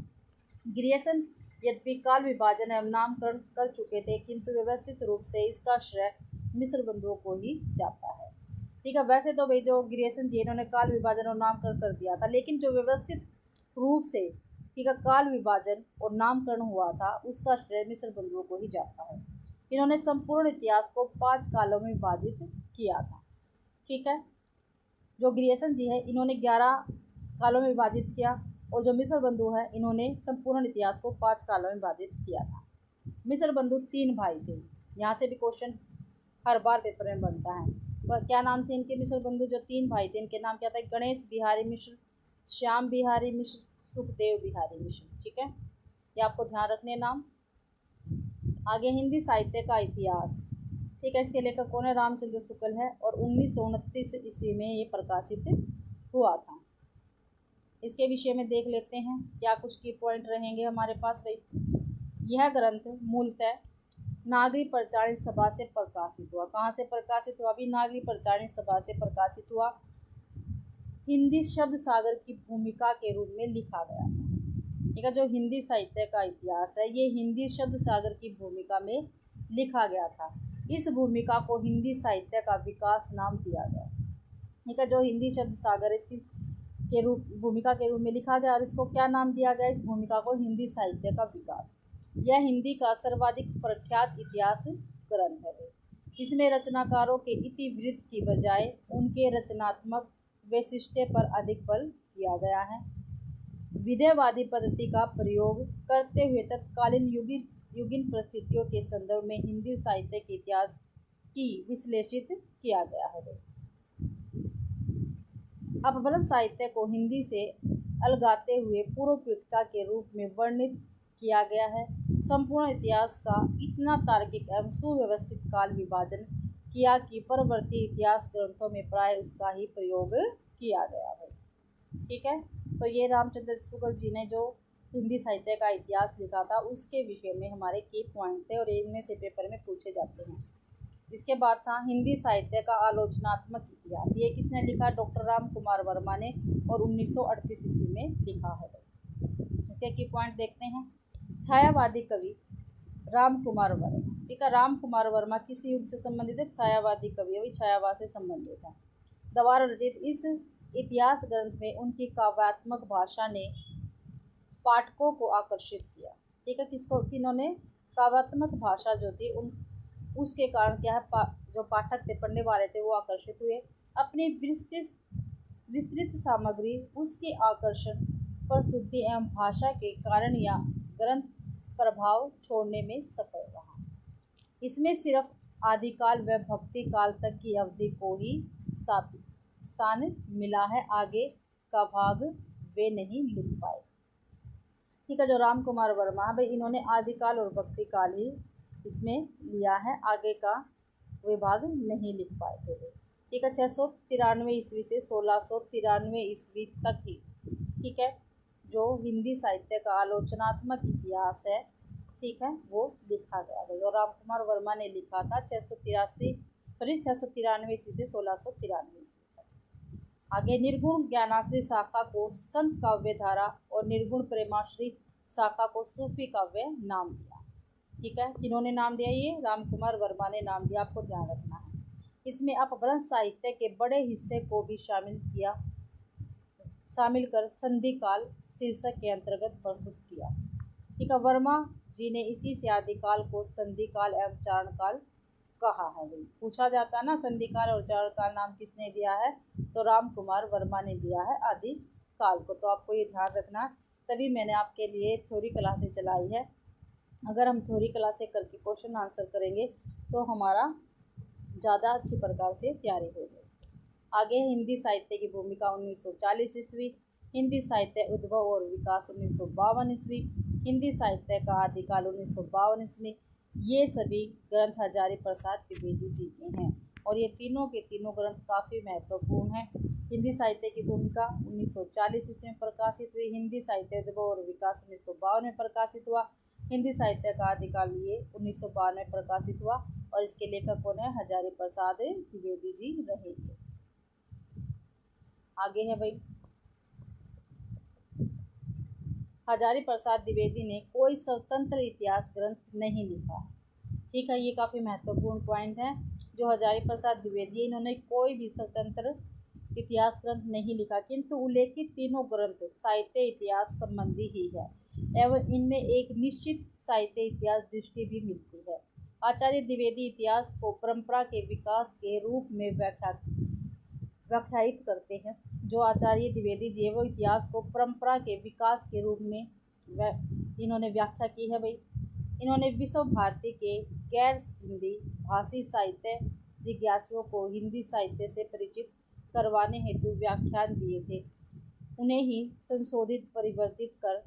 ग्रियर्सन यद्यपि काल विभाजन एवं नामकरण कर चुके थे किंतु व्यवस्थित रूप से इसका श्रेय मिस्र बंधुओं को ही जाता है। ठीक है, वैसे तो भाई जो ग्रियर्सन जी इन्होंने काल विभाजन और नामकरण कर दिया था, लेकिन जो व्यवस्थित रूप से ठीक है काल विभाजन और नामकरण हुआ था उसका श्रेय मिस्र बंधुओं को ही जाता है। इन्होंने संपूर्ण इतिहास को 5 कालों में विभाजित किया था। ठीक है, जो ग्रियर्सन जी है इन्होंने 11 कालों में विभाजित किया और जो मिस्र बंधु है इन्होंने संपूर्ण इतिहास को 5 कालों में विभाजित किया था। मिस्र बंधु 3 भाई थे। यहाँ से भी क्वेश्चन हर बार पेपर में बनता है। क्या नाम थे इनके? मिस्र बंधु जो 3 भाई थे इनके नाम क्या था? गणेश बिहारी मिश्र, श्याम बिहारी मिश्र, सुखदेव बिहारी मिश्र। ठीक है, ये आपको ध्यान रखने नाम। आगे हिंदी साहित्य का इतिहास। ठीक है, इसके लेखक कौन है? रामचंद्र शुक्ल है और 1929 ईस्वी में ये प्रकाशित हुआ था। इसके विषय में देख लेते हैं क्या कुछ की पॉइंट रहेंगे हमारे पास भाई। यह ग्रंथ मूलतः नागरी प्रचारिणी सभा से प्रकाशित हुआ। कहाँ से प्रकाशित हुआ? अभी नागरी प्रचारिणी सभा से प्रकाशित हुआ। हिंदी शब्द सागर की भूमिका के रूप में लिखा गया था। ठीक है, जो हिंदी साहित्य का इतिहास है ये हिंदी शब्द सागर की भूमिका में लिखा गया था। इस भूमिका को हिंदी साहित्य का विकास नाम दिया गया। ठीक है, जो हिंदी शब्द सागर इसकी भूमिका के रूप में लिखा गया और इसको क्या नाम दिया गया? इस भूमिका को हिंदी साहित्य का विकास। यह हिंदी का सर्वाधिक प्रख्यात इतिहास ग्रंथ है। इसमें रचनाकारों के इतिवृत्त की बजाय उनके रचनात्मक वैशिष्ट्य पर अधिक बल दिया गया है। विधेयवादी पद्धति का प्रयोग करते हुए तत्कालीन युगीन परिस्थितियों के संदर्भ में हिंदी साहित्य के इतिहास की विश्लेषित किया गया है। अपभ्रंश साहित्य को हिंदी से अलगाते हुए पूर्व पीठिका के रूप में वर्णित किया गया है। संपूर्ण इतिहास का इतना तार्किक एवं सुव्यवस्थित काल विभाजन किया कि परवर्ती इतिहास ग्रंथों में प्राय उसका ही प्रयोग किया गया है। ठीक है, तो ये रामचंद्र शुक्ल जी ने जो हिंदी साहित्य का इतिहास लिखा था, उसके विषय में हमारे की पॉइंट थे और इनमें से पेपर में पूछे जाते हैं। इसके बाद था हिंदी साहित्य का आलोचनात्मक इतिहास। ये किसने लिखा? डॉक्टर राम कुमार वर्मा ने, और 1938 ईस्वी में लिखा है। इसके की पॉइंट देखते हैं। छायावादी कवि राम कुमार वर्मा। ठीक है, राम कुमार वर्मा किस युग से संबंधित है? छायावादी कवि, वही छायावाद से संबंधित है। द्वारा रचित इस इतिहास ग्रंथ में उनकी काव्यात्मक भाषा ने पाठकों को आकर्षित किया। ठीक है, किन्होंने? काव्यात्मक भाषा जो थी उसके कारण क्या है, जो पाठक थे, पढ़ने वाले थे, वो आकर्षित हुए। अपनी विस्तृत सामग्री, उसकी आकर्षण प्रस्तुति एवं भाषा के कारण या ग्रंथ प्रभाव छोड़ने में सफल रहा। इसमें सिर्फ आदिकाल व भक्ति काल तक की अवधि को ही स्थान मिला है, आगे का भाग वे नहीं लिख पाए। ठीक है, जो राम कुमार वर्मा है भाई, इन्होंने आदिकाल और भक्ति काल ही इसमें लिया है, आगे का विभाग नहीं लिख पाए थे। ठीक है, 693 ईस्वी से 1693 ईस्वी तक ही, ठीक है, जो हिंदी साहित्य का आलोचनात्मक इतिहास है, ठीक है, वो लिखा गया है। और राम कुमार वर्मा ने लिखा था 693 ईस्वी से 1693 ईस्वी तक। आगे निर्गुण ज्ञानाश्री शाखा को संत काव्य धारा और निर्गुण प्रेमाश्री शाखा को सूफी काव्य नाम दिया। ठीक है, किन्होंने नाम दिया? ये राम कुमार वर्मा ने नाम दिया, आपको ध्यान रखना है। इसमें अपभ्रंश साहित्य के बड़े हिस्से को भी शामिल कर संधि काल शीर्षक के अंतर्गत प्रस्तुत किया। ठीक है, वर्मा जी ने इसी से आदिकाल को संधि काल एवं चारण काल कहा है। भाई पूछा जाता है ना, संधि काल और चारण काल नाम किसने दिया है? तो राम कुमार वर्मा ने दिया है आदि काल को। तो आपको ये ध्यान रखना, तभी मैंने आपके लिए थ्योरी क्लासें चलाई है। अगर हम थ्योरी क्लासें करके क्वेश्चन आंसर करेंगे तो हमारा ज़्यादा अच्छी प्रकार से तैयारी होगी। आगे हिंदी साहित्य की भूमिका 1940 ईस्वी, हिंदी साहित्य उद्भव और विकास 1952 ईस्वी, हिंदी साहित्य का आदिकाल 1952 ईस्वी। ये सभी ग्रंथ हजारी प्रसाद द्विवेदी जी के हैं और ये तीनों के तीनों ग्रंथ काफ़ी महत्वपूर्ण हैं। हिंदी साहित्य की भूमिका 1940 ईस्वी में प्रकाशित हुई, हिंदी साहित्य उद्भव और विकास 1952 में प्रकाशित हुआ, हिंदी साहित्य का आदिकाल ये 1952 में प्रकाशित हुआ और इसके लेखक कौन है? हजारी प्रसाद द्विवेदी जी रहेंगे। आगे है भाई, हजारी प्रसाद द्विवेदी ने कोई स्वतंत्र इतिहास ग्रंथ नहीं लिखा। ठीक है, ये काफ़ी महत्वपूर्ण पॉइंट है। जो हजारी प्रसाद द्विवेदी, इन्होंने कोई भी स्वतंत्र इतिहास ग्रंथ नहीं लिखा, किंतु उल्लेखित तीनों ग्रंथ साहित्य इतिहास संबंधी ही है एवं इनमें एक निश्चित साहित्य इतिहास दृष्टि भी मिलती है। आचार्य द्विवेदी इतिहास को परंपरा के विकास के रूप में व्याख्यायित करते हैं। जो आचार्य द्विवेदी जी है वो इतिहास को परंपरा के विकास के रूप में इन्होंने व्याख्या की है। भाई इन्होंने विश्व भारती के गैर हिंदी भाषी साहित्य जिज्ञासुओं को हिंदी साहित्य से परिचित करवाने हेतु व्याख्यान दिए थे। उन्हें ही संशोधित परिवर्तित कर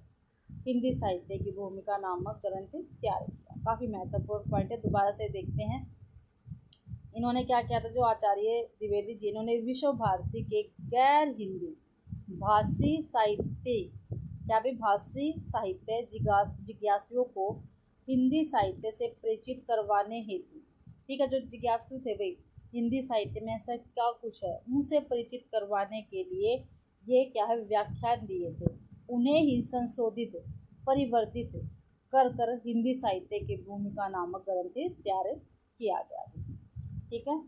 हिंदी साहित्य की भूमिका नामक ग्रंथ तैयार किया। काफ़ी महत्वपूर्ण पॉइंट है, दोबारा से देखते हैं। इन्होंने क्या किया था? जो आचार्य द्विवेदी जी, इन्होंने विश्व भारती के गैर हिंदी भाषी साहित्य भाषी साहित्य जिज्ञासुओं को हिंदी साहित्य से परिचित करवाने हेतु, ठीक है, जो जिज्ञासु थे भाई हिंदी साहित्य में ऐसा क्या कुछ है, उनसे परिचित करवाने के लिए ये क्या है? व्याख्यान दिए थे। उन्हें ही संशोधित परिवर्तित कर हिंदी साहित्य की भूमिका नामक ग्रंथ तैयार किया गया। ठीक है,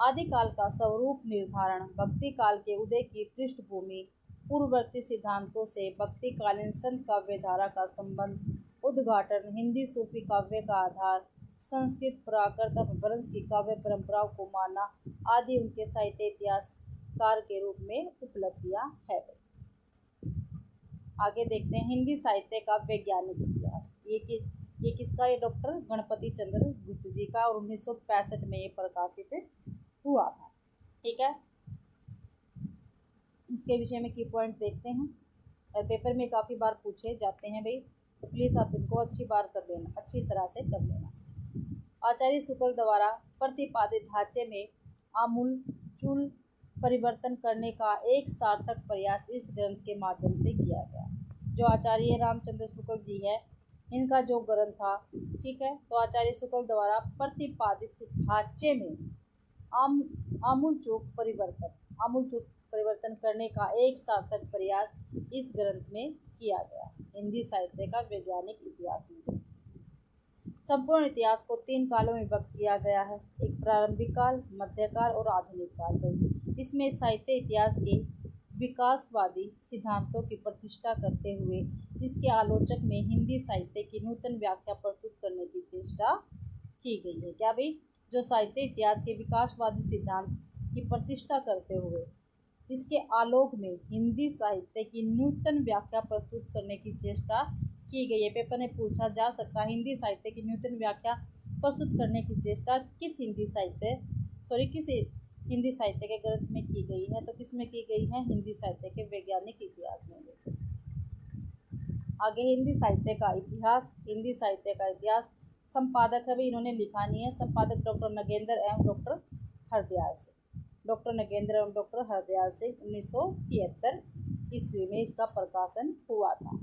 आदिकाल का स्वरूप निर्धारण, भक्ति काल के उदय की पृष्ठभूमि, पूर्ववर्ती सिद्धांतों से भक्तिकालीन संत काव्य धारा का संबंध, उद्घाटन, हिंदी सूफी काव्य का आधार, संस्कृत प्राकृत अपभ्रंश की काव्य परंपराओं को मानना आदि उनके साहित्य इतिहासकार के रूप में उपलब्धियां है। आगे देखते हैं हिंदी साहित्य का वैज्ञानिक इतिहास। ये किसका? ये डॉक्टर गणपति चंद्र गुप्त जी का, और 1965 में ये प्रकाशित हुआ था। ठीक है, इसके विषय में की पॉइंट देखते हैं और पेपर में काफ़ी बार पूछे जाते हैं भाई, तो प्लीज़ आप इनको अच्छी तरह से कर लेना। आचार्य शुक्ल द्वारा प्रतिपादित ढांचे में आमूलचूल परिवर्तन करने का एक सार्थक प्रयास इस ग्रंथ के माध्यम से किया गया। जो आचार्य रामचंद्र शुक्ल जी है, इनका जो ग्रंथ था, ठीक है, तो आचार्य शुक्ल द्वारा प्रतिपादित ढांचे में आमूलचूल परिवर्तन करने का एक सार्थक प्रयास इस ग्रंथ में किया गया। हिंदी साहित्य का वैज्ञानिक इतिहास में संपूर्ण इतिहास को 3 कालों में विभक्त किया गया है, एक प्रारंभिक काल, मध्यकाल और आधुनिक काल। इसमें साहित्य इतिहास के विकासवादी सिद्धांतों की प्रतिष्ठा करते हुए इसके आलोचक में हिंदी साहित्य की नूतन व्याख्या प्रस्तुत करने की चेष्टा की गई है। क्या भाई? जो साहित्य इतिहास के विकासवादी सिद्धांत की प्रतिष्ठा करते हुए इसके आलोक में हिंदी साहित्य की नूतन व्याख्या प्रस्तुत करने की चेष्टा की गई है। पेपर में पूछा जा सकता है हिंदी साहित्य की नूतन व्याख्या प्रस्तुत करने की चेष्टा किस हिंदी साहित्य के ग्रंथ में की गई है, तो किस में की गई है? हिंदी साहित्य के वैज्ञानिक इतिहास में। आगे हिंदी साहित्य का इतिहास संपादक है भाई, इन्होंने लिखा नहीं है। संपादक डॉक्टर नगेंद्र एवं डॉक्टर हरदयाल सिंह 1973 ईस्वी में इसका प्रकाशन हुआ था।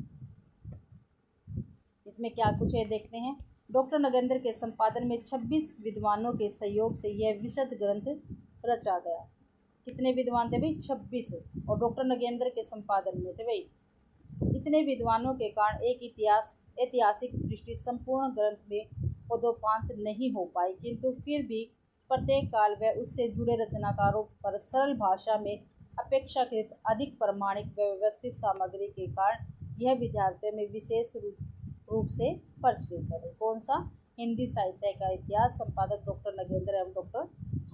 इसमें क्या कुछ है देखते हैं। डॉक्टर नगेंद्र के संपादन में 26 विद्वानों के सहयोग से यह विशद ग्रंथ रचा गया। कितने विद्वान थे भाई? 26। और डॉक्टर नगेंद्र के संपादन में थे भाई। इतने विद्वानों के कारण एक ऐतिहासिक दृष्टि संपूर्ण ग्रंथ में पदोपांत नहीं हो पाई, किंतु फिर भी प्रत्येक काल व उससे जुड़े रचनाकारों पर सरल भाषा में अपेक्षाकृत अधिक प्रमाणिक व व्यवस्थित सामग्री के कारण यह विद्यार्थियों में विशेष रूप से प्रचलित है। कौन सा? हिंदी साहित्य का इतिहास, संपादक डॉक्टर नगेंद्र एवं डॉक्टर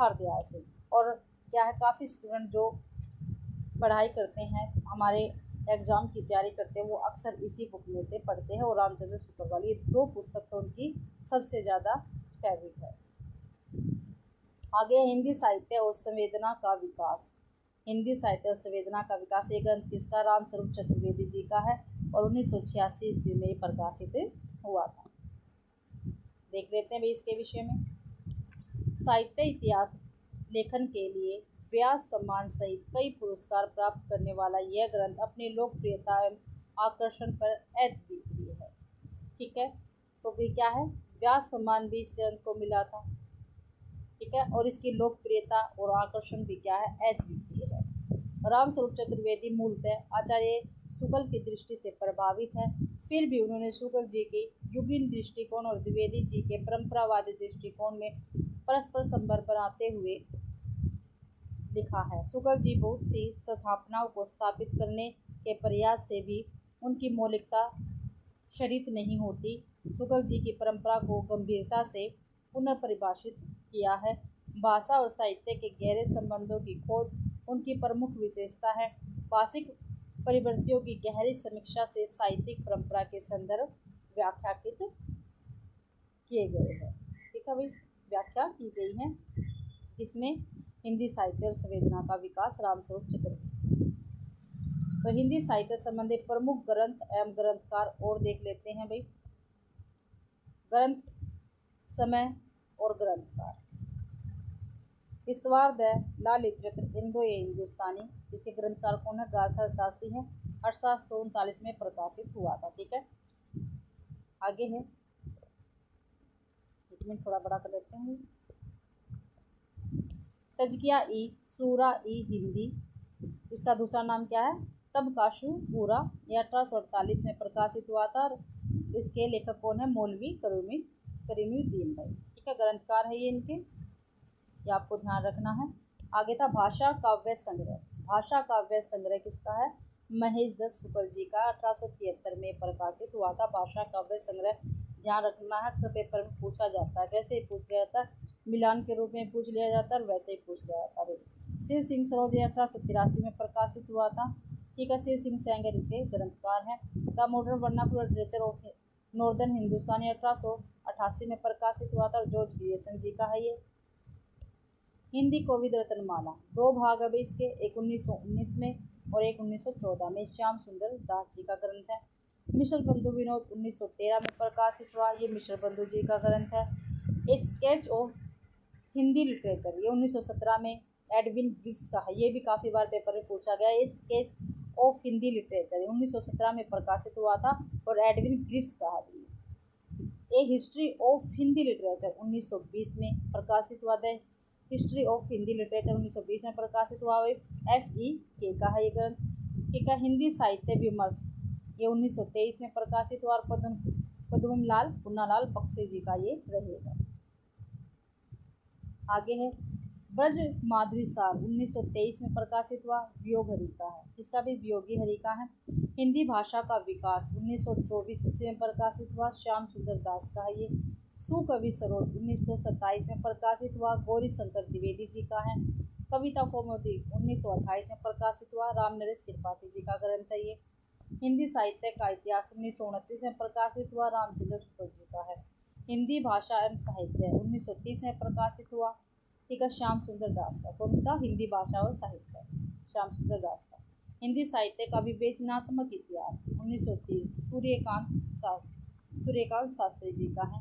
हरदयाल सिंह। और क्या है, काफ़ी स्टूडेंट जो पढ़ाई करते हैं, हमारे एग्ज़ाम की तैयारी करते हैं, वो अक्सर इसी बुक में से पढ़ते हैं। और रामचंद्र शुक्ल वाली 2 पुस्तक तो उनकी सबसे ज़्यादा फेवरेट है। आगे हिंदी साहित्य और संवेदना का विकास। हिंदी साहित्य और संवेदना का विकास ये ग्रंथ किसका? रामस्वरूप चतुर्वेदी जी का है और 1986 ईस्वी में प्रकाशित हुआ था। देख लेते हैं भाई इसके विषय में। साहित्य इतिहास लेखन के लिए व्यास सम्मान सहित कई पुरस्कार प्राप्त करने वाला यह ग्रंथ अपनी लोकप्रियता एवं आकर्षण पर अद्वितीय है। ठीक है, तो भी क्या है, व्यास सम्मान भी इस ग्रंथ को मिला था। ठीक है, और इसकी लोकप्रियता और आकर्षण भी क्या है, अद्वितीय है। रामस्वरूप चतुर्वेदी मूलतः आचार्य शुक्ल की दृष्टि से प्रभावित है, फिर भी उन्होंने शुक्ल जी के युगीन दृष्टिकोण और द्विवेदी जी के परंपरावादी दृष्टिकोण में परस्पर संबंध बनाते हुए लिखा है। शुक्ल जी बहुत सी स्थापनाओं को स्थापित करने के प्रयास से भी उनकी मौलिकता क्षरित नहीं होती। शुक्ल जी की परंपरा को गंभीरता से पुनर्परिभाषित किया है। भाषा और साहित्य के गहरे संबंधों की खोज उनकी प्रमुख विशेषता है। भाषिक परिवर्तियों की गहरी समीक्षा से साहित्यिक परंपरा के संदर्भ व्याख्याकृत किए गए हैं। ठीक है भाई, व्याख्या की गई है इसमें हिंदी साहित्य और संवेदना का विकास, रामस्वरूप चतुर्वेदी। तो हिंदी साहित्य संबंधी प्रमुख ग्रंथ एवं ग्रंथकार और देख लेते हैं भाई। ग्रंथ, समय और ग्रंथकार। इस्तवार द ला लिटरेचर इंडो ए हिंदुस्तानी, इसके ग्रंथकार कौन है? गार्सर दासी है, 1839 में प्रकाशित हुआ था। ठीक है, आगे है, एक मिनट थोड़ा बड़ा कर लेते हैं। तजकिया ई सूरा ई हिंदी, इसका दूसरा नाम क्या है? तबकाशु पूरा, यह 1848 में प्रकाशित हुआ था। इसके लेखक कौन है? मौलवी करीमुद्दीन भाई। ठीक है, ग्रंथकार है ये इनके, ये आपको ध्यान रखना है। आगे था भाषा काव्य संग्रह। भाषा काव्य संग्रह किसका है? महेश दत्त शुक्ल जी का, 1873 में प्रकाशित हुआ था। भाषा काव्य संग्रह ध्यान रखना है, अक्सर पेपर में पूछा जाता है। कैसे पूछ लिया जाता है? मिलान के रूप में पूछ लिया जाता है, वैसे ही पूछ लिया जाता है। शिव सिंह सरोज 1883 में प्रकाशित हुआ था। ठीक है, शिव सिंह सेंगर इसके ग्रंथकार हैं। The modern vernacular literature of northern Hindustan 1888 में प्रकाशित हुआ था और जॉर्ज ग्रियर्सन जी का है ये। हिंदी कोविद रत्नमाला, 2 भाग है इसके, एक 1919 में और एक 1914 में, श्याम सुंदर दास जी का ग्रंथ है। मिश्र बंधु विनोद 1913 में प्रकाशित हुआ, ये मिश्र बंधु जी का ग्रंथ है। ए स्केच ऑफ हिंदी लिटरेचर, ये 1917 में एडविन गिब्स का है, ये भी काफ़ी बार पेपर में पूछा गया है। स्केच ऑफ हिंदी लिटरेचर 1917 में प्रकाशित हुआ था और एडविन ग्रिफ्स का है। A history of Hindi literature 1920 में प्रकाशित हुआ था। हिस्ट्री ऑफ हिंदी लिटरेचर 1920 में प्रकाशित हुआ। FE का है ये ग्रंथ। के का हिंदी साहित्य विमर्श ये 1923 में प्रकाशित हुआ और पद्मलाल पुन्नालाल बख्शी जी का ये रहेगा। आगे है ब्रज माधुरी सार 1923 में प्रकाशित हुआ। वियोग हरि का है, इसका भी वियोगी हरि का है। हिंदी भाषा का विकास 1924 ईस्वी में प्रकाशित हुआ। श्याम सुंदर दास का है ये। सुकवि सरोज 1927 में प्रकाशित हुआ। गौरी शंकर द्विवेदी जी का है। कविता कौमुदी 1928 में प्रकाशित हुआ। राम नरेश त्रिपाठी जी का ग्रंथ है ये। हिंदी साहित्य का इतिहास 1929 में प्रकाशित हुआ। रामचंद्र शुक्ल जी का है। हिंदी भाषा एवं साहित्य 1930 में प्रकाशित हुआ। ठीक है, श्याम सुंदर दास का। कौन सा? हिंदी भाषा और साहित्य, श्याम सुंदर दास का। हिंदी साहित्य का विवेचनात्मक इतिहास 1930 सूर्यकांत शास्त्री जी का है।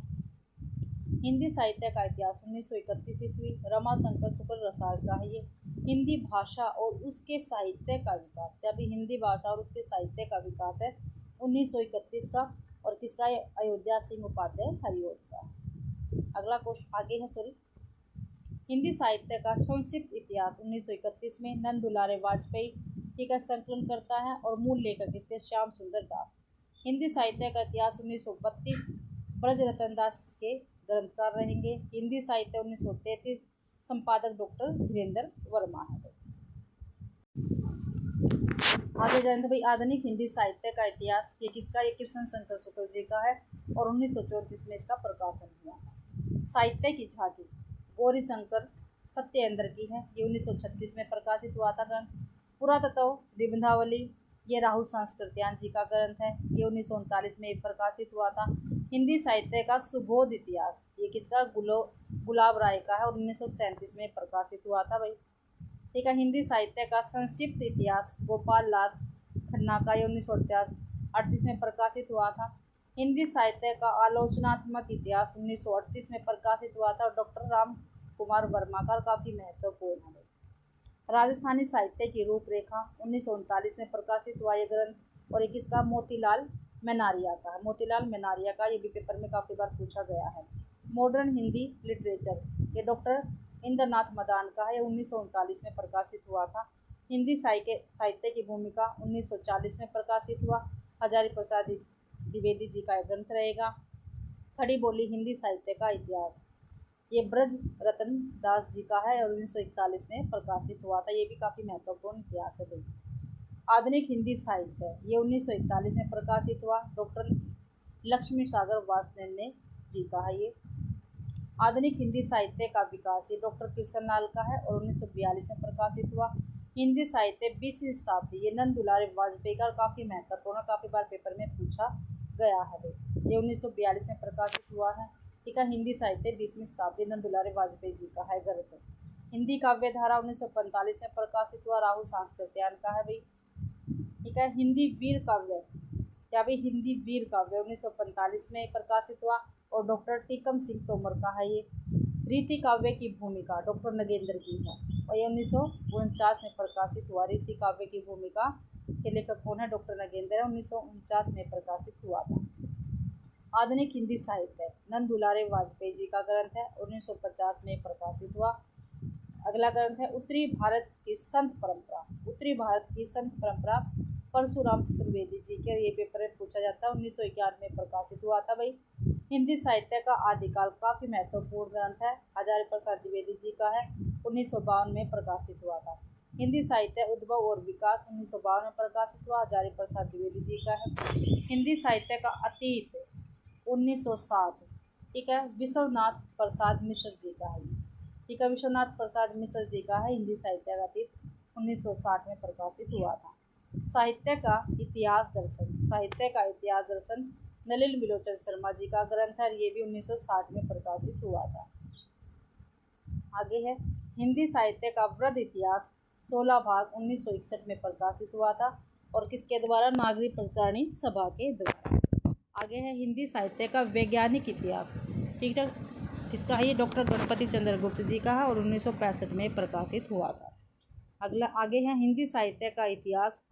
हिंदी साहित्य का इतिहास 1931 ईस्वी रमाशंकर शुक्ल रसाल का है ये। हिंदी भाषा और उसके साहित्य का विकास, क्या भी हिंदी भाषा और उसके साहित्य का विकास है 1931 का। और किसका है? अयोध्या सिंह उपाध्याय हरिओट का। अगला क्वेश्चन आगे है हिंदी साहित्य का संक्षिप्त इतिहास 1931 में नंद दुलारे वाजपेयी ठीक है संकलन करता है और मूल लेखक इसके श्याम सुंदर दास। हिंदी साहित्य का इतिहास 1932 ब्रज रतन दास के ग्रंथकार रहेंगे। हिंदी साहित्य 1933 संपादक डॉक्टर धीरेन्द्र वर्मा है। आगे ग्रंथ भाई आधुनिक हिंदी साहित्य का इतिहास ये किसका? ये कृष्ण शंकर शुक्ल जी का है और 1934 में इसका प्रकाशन हुआ। साहित्य की झांकी गौरी शंकर सत्येंद्र की है, ये 1936 में प्रकाशित हुआ था ग्रंथ। पुरातत्व निबंधावली ये राहुल संस्कृत्यान जी का ग्रंथ है, ये 1939 में प्रकाशित हुआ था। हिंदी साहित्य का सुबोध इतिहास ये किसका? गुलाब राय का है और 1937 में प्रकाशित हुआ था भाई। ठीक है, हिंदी साहित्य का संक्षिप्त इतिहास गोपाल लाल खन्ना का, ये 1938 में प्रकाशित हुआ था। हिंदी साहित्य का आलोचनात्मक इतिहास 1938 में प्रकाशित हुआ था और डॉक्टर राम कुमार वर्मा का काफ़ी महत्वपूर्ण है। राजस्थानी साहित्य की रूपरेखा 1939 में प्रकाशित हुआ ये ग्रंथ और एक इसका मोतीलाल मेनारिया का है। मोतीलाल मेनारिया का ये भी पेपर में काफ़ी बार पूछा गया है। मॉडर्न हिंदी लिटरेचर ये डॉक्टर इंद्रनाथ मदान का है, 1939 में प्रकाशित हुआ था। हिंदी साहित्य की भूमिका 1940 में प्रकाशित हुआ। हजारी प्रसाद द्विवेदी जी का ग्रंथ रहेगा। खड़ी बोली हिंदी साहित्य का इतिहास ये ब्रज रतन दास जी का है और 1941 में प्रकाशित हुआ था। ये भी काफ़ी महत्वपूर्ण इतिहास है भाई। आधुनिक हिंदी साहित्य ये 1941 में प्रकाशित हुआ। डॉक्टर लक्ष्मी सागर वासनेन जी का है ये। आधुनिक हिंदी साहित्य का विकास ये डॉक्टर कृष्णलाल का है और 1942 में प्रकाशित हुआ। हिंदी साहित्य 20वीं शताब्दी ये नंद दुलारे वाजपेयी का काफ़ी महत्वपूर्ण, काफ़ी बार पेपर में पूछा गया है भाई। ये 1942 में प्रकाशित हुआ है। ठीक है, हिंदी साहित्य 20वीं शताब्दी नंद दुलारे वाजपेयी जी का है ग्रंथ। हिंदी काव्य धारा 1945 में प्रकाशित हुआ। राहुल सांस्कृत्यायन का है भाई। ठीक है, हिंदी वीर काव्य क्या भाई? हिंदी वीर काव्य 1945 में प्रकाशित हुआ और डॉक्टर टीकम सिंह तोमर का है ये। रीति काव्य की भूमिका डॉक्टर नगेंद्र की है और ये 1949 में प्रकाशित हुआ। रीति काव्य की भूमिका के लेखक कौन है? डॉक्टर नगेंद्र, 1949 में प्रकाशित हुआ था। आधुनिक हिंदी साहित्य नंद दुलारे वाजपेयी जी का ग्रंथ है, 1950 में प्रकाशित हुआ। अगला ग्रंथ है उत्तरी भारत की संत परंपरा। उत्तरी भारत की संत परंपरा परशुराम चतुर्वेदी जी के, ये पेपर में पूछा जाता है। 1991 में प्रकाशित हुआ था भाई। हिंदी साहित्य का आदिकाल काफ़ी महत्वपूर्ण ग्रंथ है। हजारी प्रसाद द्विवेदी जी का है, 1952 में प्रकाशित हुआ था। हिंदी साहित्य उद्भव और विकास 1952 में प्रकाशित हुआ। हजारी प्रसाद द्विवेदी जी का है। हिंदी साहित्य का अतीत 1960 ठीक है, विश्वनाथ प्रसाद मिश्र जी का है। ठीक है, विश्वनाथ प्रसाद मिश्र जी का है। हिंदी साहित्य का अतीत 1960 में प्रकाशित हुआ था। साहित्य का इतिहास दर्शन, साहित्य का इतिहास दर्शन नलिन विलोचन शर्मा जी का ग्रंथ है। ये भी 1960 में प्रकाशित हुआ था। आगे है हिंदी साहित्य का वृद्ध इतिहास 16 भाग 1961 में प्रकाशित हुआ था और किसके द्वारा? नागरी प्रचारणी सभा के द्वारा। आगे है हिंदी साहित्य का वैज्ञानिक इतिहास। ठीक है, किसका है? ये डॉक्टर गणपति चंद्र गुप्त जी का है और 1965 में प्रकाशित हुआ था। अगला आगे है हिंदी साहित्य का इतिहास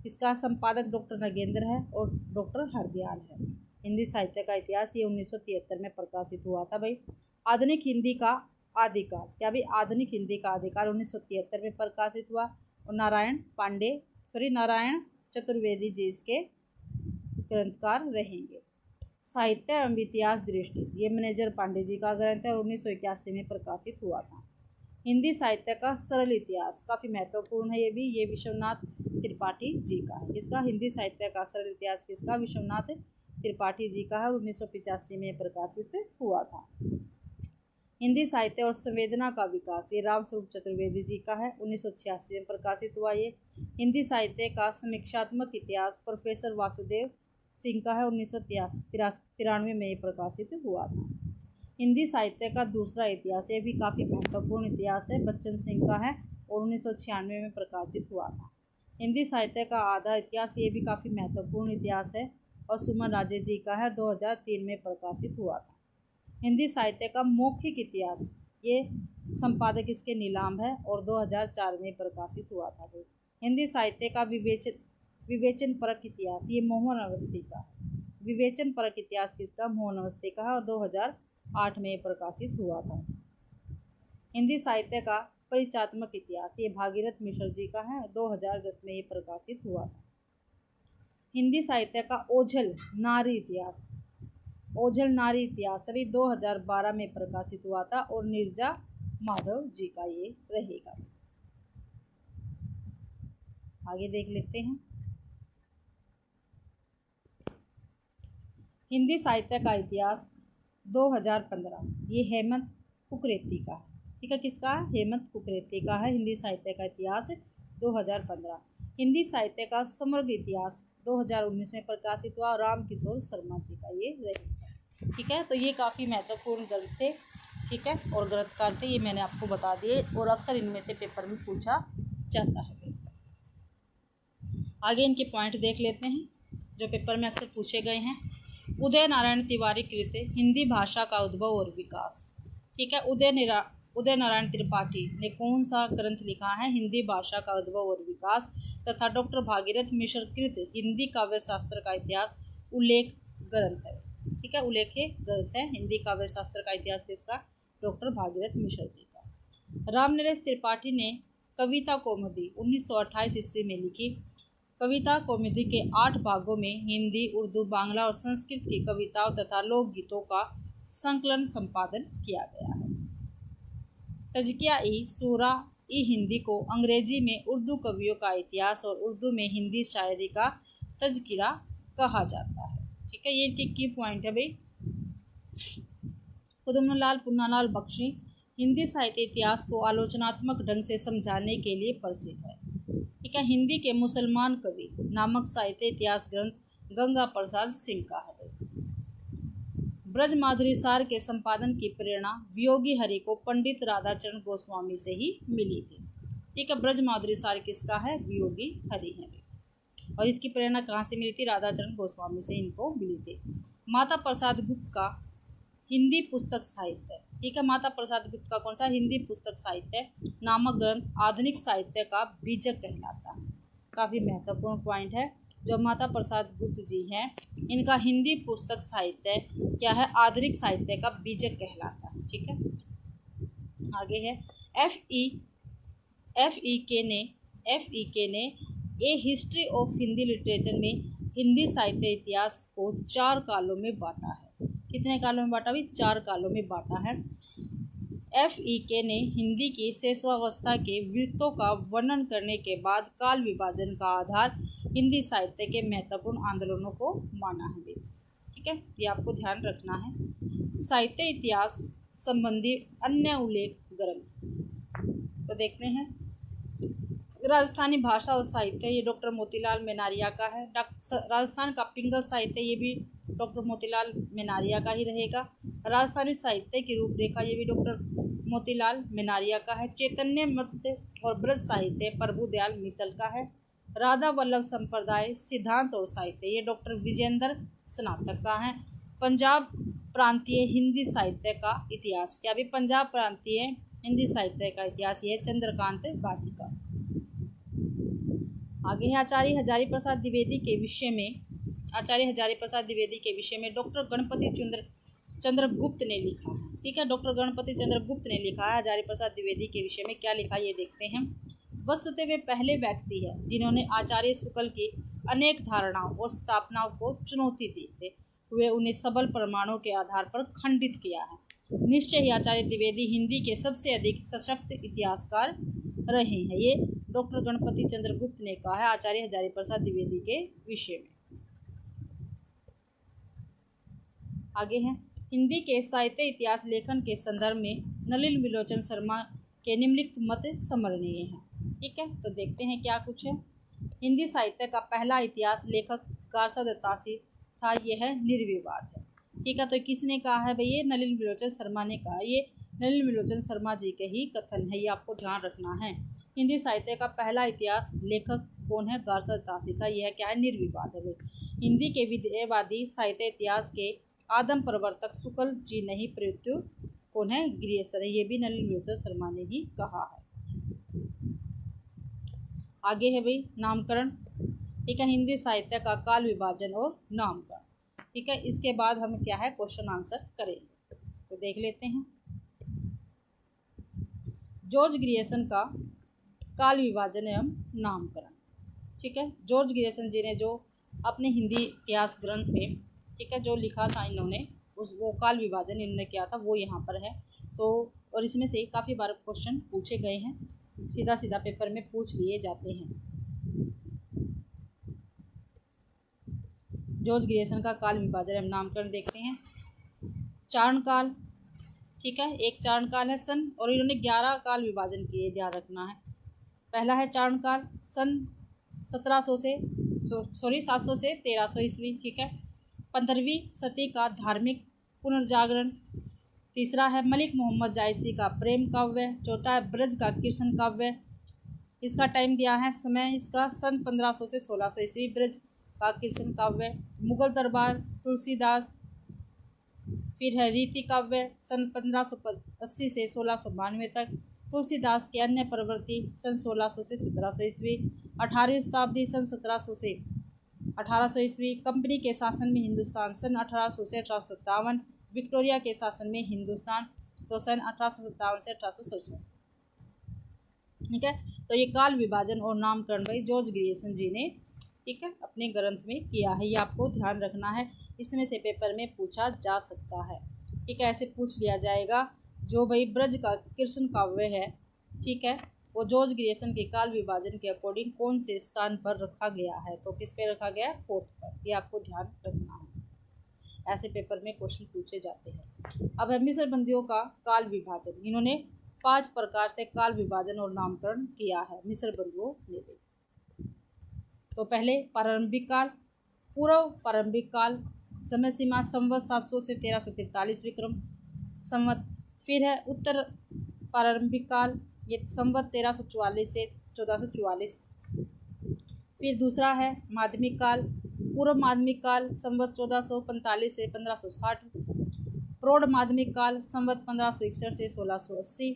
इसका संपादक डॉक्टर नगेंद्र है और डॉक्टर हरदयाल है। हिंदी साहित्य का इतिहास ये 1973 में प्रकाशित हुआ था भाई। आधुनिक हिंदी का आदिकाल, क्या भाई, आधुनिक हिंदी का आदिकाल 1973 में प्रकाशित हुआ और नारायण चतुर्वेदी जी इसके ग्रंथकार रहेंगे। साहित्य एवं इतिहास दृष्टि, ये मैनेजर पांडे जी का ग्रंथ है और 1981 में प्रकाशित हुआ था। हिंदी साहित्य का सरल इतिहास, काफ़ी महत्वपूर्ण है ये विश्वनाथ त्रिपाठी जी का है। इसका हिंदी साहित्य का सरल इतिहास किसका, विश्वनाथ त्रिपाठी जी का है, 1985 में प्रकाशित हुआ था। हिंदी साहित्य और संवेदना का विकास, ये रामस्वरूप चतुर्वेदी जी का है, 1986 में प्रकाशित हुआ ये। हिंदी साहित्य का समीक्षात्मक इतिहास प्रोफेसर वासुदेव सिंह का है, 1993 में प्रकाशित हुआ था। हिंदी साहित्य का दूसरा इतिहास, ये भी काफ़ी महत्वपूर्ण इतिहास है, बच्चन सिंह का है और 1996 में प्रकाशित हुआ था। हिंदी साहित्य का आधा इतिहास, ये भी काफ़ी महत्वपूर्ण इतिहास है और सुमन राजे जी का है, 2003 में प्रकाशित हुआ था। हिंदी साहित्य का मौखिक इतिहास, ये संपादक इसके नीलाम है और 2004 में प्रकाशित हुआ था। हिंदी साहित्य का विवेचन परक इतिहास, ये मोहन अवस्थी का है। विवेचन परक इतिहास किसका, मोहन अवस्थी का है और 2008 में प्रकाशित हुआ था। हिंदी साहित्य का परिचयात्मक इतिहास, ये भागीरथ मिश्र जी का है, 2010 में ये प्रकाशित हुआ था। हिंदी साहित्य का ओझल नारी इतिहास अभी 2012 में प्रकाशित हुआ था और नीरजा माधव जी का ये रहेगा। आगे देख लेते हैं। हिंदी साहित्य का इतिहास 2015, ये हेमंत कुकरेती का है। ठीक है, किसका, हेमंत कुकरेती का है हिंदी साहित्य का इतिहास 2015। हिंदी साहित्य का समग्र इतिहास 2019 में प्रकाशित हुआ और राम किशोर शर्मा जी का ये रहेगा। ठीक है, तो ये काफ़ी महत्वपूर्ण ग्रंथ थे। ठीक है, और ग्रंथकार थे, ये मैंने आपको बता दिए और अक्सर इनमें से पेपर में पूछा जाता है। आगे इनके पॉइंट देख लेते हैं जो पेपर में अक्सर पूछे गए हैं। उदय नारायण तिवारी कृत हिंदी भाषा का उद्भव और विकास। ठीक है, उदय नारायण त्रिपाठी ने कौन सा ग्रंथ लिखा है, हिंदी भाषा का उद्भव और विकास, तथा डॉक्टर भागीरथ मिश्र कृत हिंदी काव्य शास्त्र का इतिहास उल्लेख ग्रंथ है। ठीक है, उल्लेख्य ग्रंथ है हिंदी काव्य शास्त्र का इतिहास किसका, डॉक्टर भागीरथ मिश्र जी का। रामनरेश त्रिपाठी ने कविता कौमुदी 1928 ईस्वी में लिखी। कविता कौमुदी के 8 भागों में हिंदी, उर्दू, बांग्ला और संस्कृत की कविताओं तथा लोकगीतों का संकलन संपादन किया गया है। तज़किया-ए-शूरा हिंदी को अंग्रेजी में उर्दू कवियों का इतिहास और उर्दू में हिंदी शायरी का तज़किरा कहा जाता है। ठीक है, ये इनके की पॉइंट है भाई। कुतुबुल्लाह पुन्नालाल बख्शी हिंदी साहित्य इतिहास को आलोचनात्मक ढंग से समझाने के लिए प्रसिद्ध है। ठीक है, हिंदी के मुसलमान कवि नामक साहित्य इतिहास ग्रंथ गंगा प्रसाद सिंह का है। ब्रज माधुरी सार के संपादन की प्रेरणा वियोगी हरि को पंडित राधाचरण गोस्वामी से ही मिली थी। ठीक है, ब्रज माधुरी सार किसका है, वियोगी हरि है और इसकी प्रेरणा कहाँ से मिली थी, राधाचरण गोस्वामी से इनको मिली थी। माता प्रसाद गुप्त का हिंदी पुस्तक साहित्य। ठीक है, माता प्रसाद गुप्त का कौन सा, हिंदी पुस्तक साहित्य नामक ग्रंथ आधुनिक साहित्य का बीजक कहलाता है। काफ़ी महत्वपूर्ण पॉइंट है। जो माता प्रसाद गुप्त जी हैं, इनका हिंदी पुस्तक साहित्य क्या है, आधुनिक साहित्य का बीजक कहलाता है। ठीक है, आगे है एफ ई के ने ए हिस्ट्री ऑफ हिंदी लिटरेचर में हिंदी साहित्य इतिहास को 4 कालों में बांटा है। कितने कालों में बांटा भी, 4 कालों में बांटा है। एफ.ई.के ने हिंदी की शेषावस्था के वृत्तों का वर्णन करने के बाद काल विभाजन का आधार हिंदी साहित्य के महत्वपूर्ण आंदोलनों को माना है। ठीक है, ये आपको ध्यान रखना है। साहित्य इतिहास संबंधी अन्य उल्लेख ग्रंथ तो देखते हैं। राजस्थानी भाषा और साहित्य, ये डॉक्टर मोतीलाल मेनारिया का है। राजस्थान का पिंगल साहित्य, ये भी डॉक्टर मोतीलाल मेनारिया का ही रहेगा। राजस्थानी साहित्य की रूपरेखा, ये भी डॉक्टर मोतीलाल मेनारिया का है। चैतन्य मृत और ब्रज साहित्य प्रभुदयाल मित्तल का है। राधा वल्लभ संप्रदाय सिद्धांत और साहित्य, ये डॉक्टर विजेंद्र स्नातक का है। पंजाब प्रांतीय हिंदी साहित्य का इतिहास, क्या भी पंजाब प्रांतीय हिंदी साहित्य का इतिहास, ये चंद्रकांत बाटी का। आगे है आचार्य हजारी प्रसाद द्विवेदी के विषय में, आचार्य हजारी प्रसाद द्विवेदी के विषय में डॉक्टर गणपति चंद्रगुप्त ने लिखा है। ठीक है, डॉक्टर गणपति चंद्रगुप्त ने लिखा है हजारी प्रसाद द्विवेदी के विषय में। क्या लिखा ये देखते हैं। वस्तुतः वे पहले व्यक्ति है जिन्होंने आचार्य शुक्ल की अनेक धारणाओं और स्थापनाओं को चुनौती देते हुए उन्हें सबल प्रमाणों के आधार पर खंडित किया है। निश्चय ही आचार्य द्विवेदी हिंदी के सबसे अधिक सशक्त इतिहासकार रहे हैं। ये डॉक्टर गणपति चंद्रगुप्त ने कहा है आचार्य हजारी प्रसाद द्विवेदी के विषय में। आगे है हिंदी के साहित्य इतिहास लेखन के संदर्भ में नलिन विलोचन शर्मा के निम्नलिखित मत स्मरणीय हैं। ठीक है, तो देखते हैं क्या कुछ है। हिंदी साहित्य का पहला इतिहास लेखक गार्सद तासी था, यह निर्विवाद है। ठीक है, तो किसने कहा है भाई, ये नलिन विलोचन शर्मा ने कहा। ये नलिन विलोचन शर्मा जी के ही कथन है, ये आपको ध्यान रखना है। हिंदी साहित्य का पहला इतिहास लेखक कौन है, गार्सद तासी था, यह क्या है, निर्विवाद है। हिंदी के विद्यावादी साहित्य इतिहास के आदम प्रवर्तक शुक्ल जी नहीं, प्रयुक्त कौन है, ग्रियर्सन है, ये भी नलिन विलोचन शर्मा ने ही कहा है। आगे है भाई नामकरण। ठीक है, हिंदी साहित्य का काल विभाजन और नामकरण। ठीक है, इसके बाद हम क्या है क्वेश्चन आंसर करेंगे, तो देख लेते हैं। जॉर्ज ग्रियर्सन का काल विभाजन एवं नामकरण। ठीक है, जॉर्ज ग्रियर्सन जी ने जो अपने हिंदी इतिहास ग्रंथ में, ठीक है, जो लिखा था इन्होंने, उस वो काल विभाजन इन्होंने किया था, वो यहाँ पर है। तो और इसमें से काफ़ी बार क्वेश्चन पूछे गए हैं, सीधा सीधा पेपर में पूछ लिए जाते हैं। जॉर्ज ग्रियर्सन का काल विभाजन एवं नामकरण देखते हैं। चारणकाल, ठीक है, एक चारणकाल है सन, और इन्होंने 11 काल विभाजन किए, ध्यान रखना है। पहला है चारणकाल सन 700 से 1300 ईस्वी। ठीक है, 15वीं सदी का धार्मिक पुनर्जागरण। तीसरा है मलिक मोहम्मद जायसी का प्रेम काव्य। चौथा है ब्रज का कृष्ण काव्य। इसका टाइम दिया है समय इसका सन 1500 से 1600 ईस्वी, ब्रज का कृष्ण काव्य। मुगल दरबार तुलसीदास। फिर है रीति काव्य सन 1580 से 1692 तक। तुलसीदास की अन्य प्रवृत्ति सन 1600 से 1700 ईस्वी। 18वीं शताब्दी सन 1700 से 1800 ईस्वी। कंपनी के शासन में हिंदुस्तान सन 1800 से 1857। विक्टोरिया के शासन में हिंदुस्तान तो सन 1857 से 1867। ठीक है, तो ये काल विभाजन और नामकरण भाई जॉर्ज ग्रियर्सन जी ने, ठीक है, अपने ग्रंथ में किया है, ये आपको ध्यान रखना है। इसमें से पेपर में पूछा जा सकता है। ठीक है, ऐसे पूछ लिया जाएगा। जो भाई ब्रज का कृष्ण काव्य है, ठीक है, वो जॉर्ज ग्रियर्सन के काल विभाजन के अकॉर्डिंग कौन से स्थान पर रखा गया है, तो किस पे रखा गया है, 4th पर। ये आपको ध्यान रखना है, ऐसे पेपर में क्वेश्चन पूछे जाते हैं। अब है मिस्र बंदियों का काल विभाजन। इन्होंने 5 प्रकार से काल विभाजन और नामकरण किया है मिस्र बंधुओं ने। तो पहले प्रारंभिक काल, पूर्व प्रारंभिक काल, समय सीमा संवत 700 से 1343 विक्रम संवत। फिर है उत्तर प्रारंभिक काल, ये संवत 1344 से 1444। फिर दूसरा है माध्यमिक काल, पूर्व माध्यमिक काल संवत 1445 से 1560। प्रौढ़ माध्यमिक काल संवत 1561 से 1680।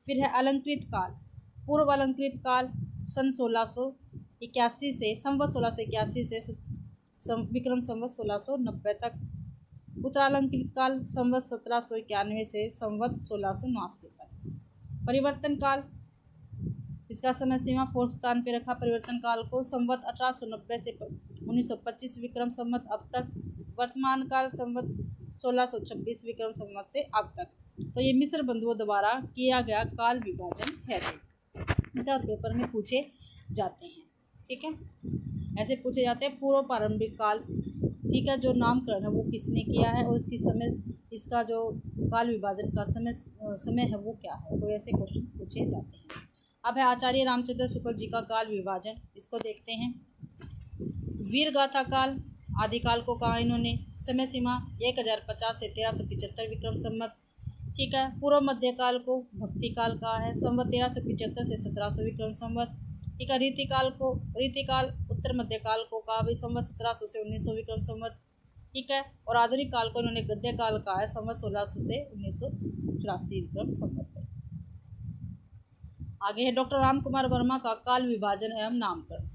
फिर है अलंकृत काल, पूर्व अलंकृत काल सन 1681 से संवत 1681 से विक्रम संवत 1690 तक। उत्तरालंकृत काल संवत 1791 से संवत 1679 तक। परिवर्तन काल, इसका समय सीमा 4th स्थान पर रखा परिवर्तन काल को, संवत 1890 से 1925 विक्रम संवत अब तक। वर्तमान काल संवत 1626 विक्रम संवत से अब तक। तो ये मिस्र बंधुओं द्वारा किया गया काल विभाजन है, इनका पेपर में पूछे जाते हैं। ठीक है, ऐसे पूछे जाते हैं। पूर्व प्रारंभिक काल, ठीक है, जो नामकरण है वो किसने किया है और इसकी समय, इसका जो काल विभाजन का समय है वो क्या है, तो ऐसे क्वेश्चन पूछे जाते हैं। अब है आचार्य रामचंद्र शुक्ल जी का काल विभाजन, इसको देखते हैं। वीर गाथा काल, आदिकाल को कहा इन्होंने। समय सीमा 1050 से 1375 विक्रम संवत। ठीक है, पूर्व मध्यकाल को भक्ति काल कहा है, संवत 1375 से 1700 विक्रम संवत। ठीक है, रीतिकाल उत्तर मध्यकाल को कहा भाई, संवत 1700 से 1900 विक्रम संवत। ठीक है, और आधुनिक काल को इन्होंने गद्य काल कहा है, संवत 1600 से 1984 विक्रम संवत। आगे है डॉक्टर राम कुमार वर्मा का काल विभाजन एवं नामकरण।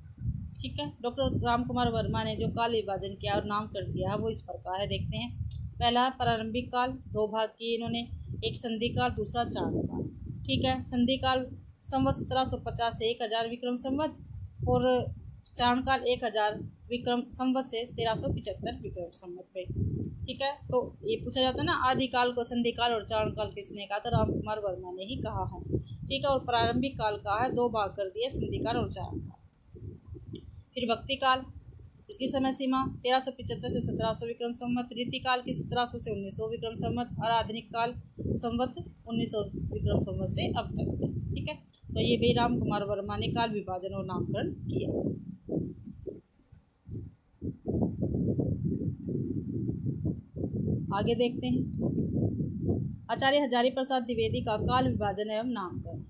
ठीक है। डॉक्टर राम कुमार वर्मा ने जो काल विभाजन किया और नामकरण किया है वो इस प्रकार है, देखते हैं। पहला प्रारंभिक काल, दो भाग किए इन्होंने, एक संधि काल, दूसरा चारण काल। ठीक है। संधि काल संवत 1750 से 1000 विक्रम संवत और चारण काल 1000 विक्रम संवत से 1375 विक्रम संवत में। ठीक है। तो ये पूछा जाता है ना, आदिकाल को संधि काल और चारण काल किसने कहा? तो राम कुमार वर्मा ने ही कहा है। ठीक है। और प्रारंभिक काल का है, दो भाग कर दिए, संधि काल और चारण काल। फिर भक्ति काल, इसकी समय सीमा 1375 से 1700 विक्रम संवत, रीति काल की 1700 से 1900 विक्रम संवत और आधुनिक काल संवत 1900 विक्रम संवत से अब तक। ठीक है। तो ये भी राम कुमार वर्मा ने काल विभाजन और नामकरण किया। आगे देखते हैं। आचार्य हजारी प्रसाद द्विवेदी का काल विभाजन एवं नामकरण।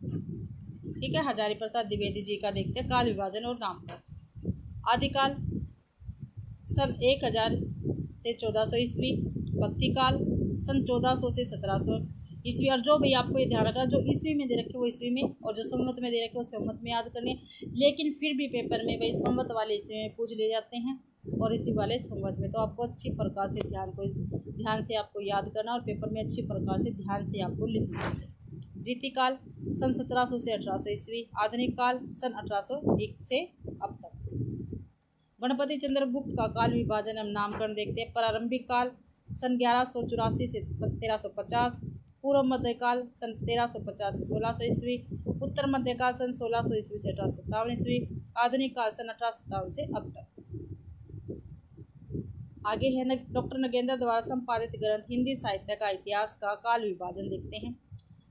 ठीक है। हजारी प्रसाद द्विवेदी जी का देखते हैं काल विभाजन और नामकरण। आदिकाल सन 1000 से 1400 ईस्वी, भक्ति काल सन 1400 से 1700 ईस्वी। और जो भी आपको ये ध्यान रखना, जो ईस्वी में दे रखे वो ईस्वी में, और जो संवत में दे रखे वो संवत में याद करने। लेकिन फिर भी पेपर में भाई संवत वाले ईस्वी में पूछ ले जाते हैं और इसी वाले संवत में, तो आपको अच्छी प्रकार से ध्यान से आपको याद करना और पेपर में अच्छी प्रकार से ध्यान से आपको लिखना है। रीतिकाल सन 1700 से 1800 ईस्वी, आधुनिक काल सन 1801 से अब तक। गणपति चंद्रगुप्त का काल विभाजन एवं नामकरण देखते हैं। प्रारंभिक काल सन 1184 से 1350, पूर्व मध्यकाल सन 1350 से 1600 ईस्वी, उत्तर मध्यकाल सन 1600 ईस्वी से 1857 ईस्वी, आधुनिक काल सन 1857 से अब तक। आगे है डॉक्टर नगेंद्र द्वारा संपादित ग्रंथ हिंदी साहित्य का इतिहास का काल विभाजन देखते हैं।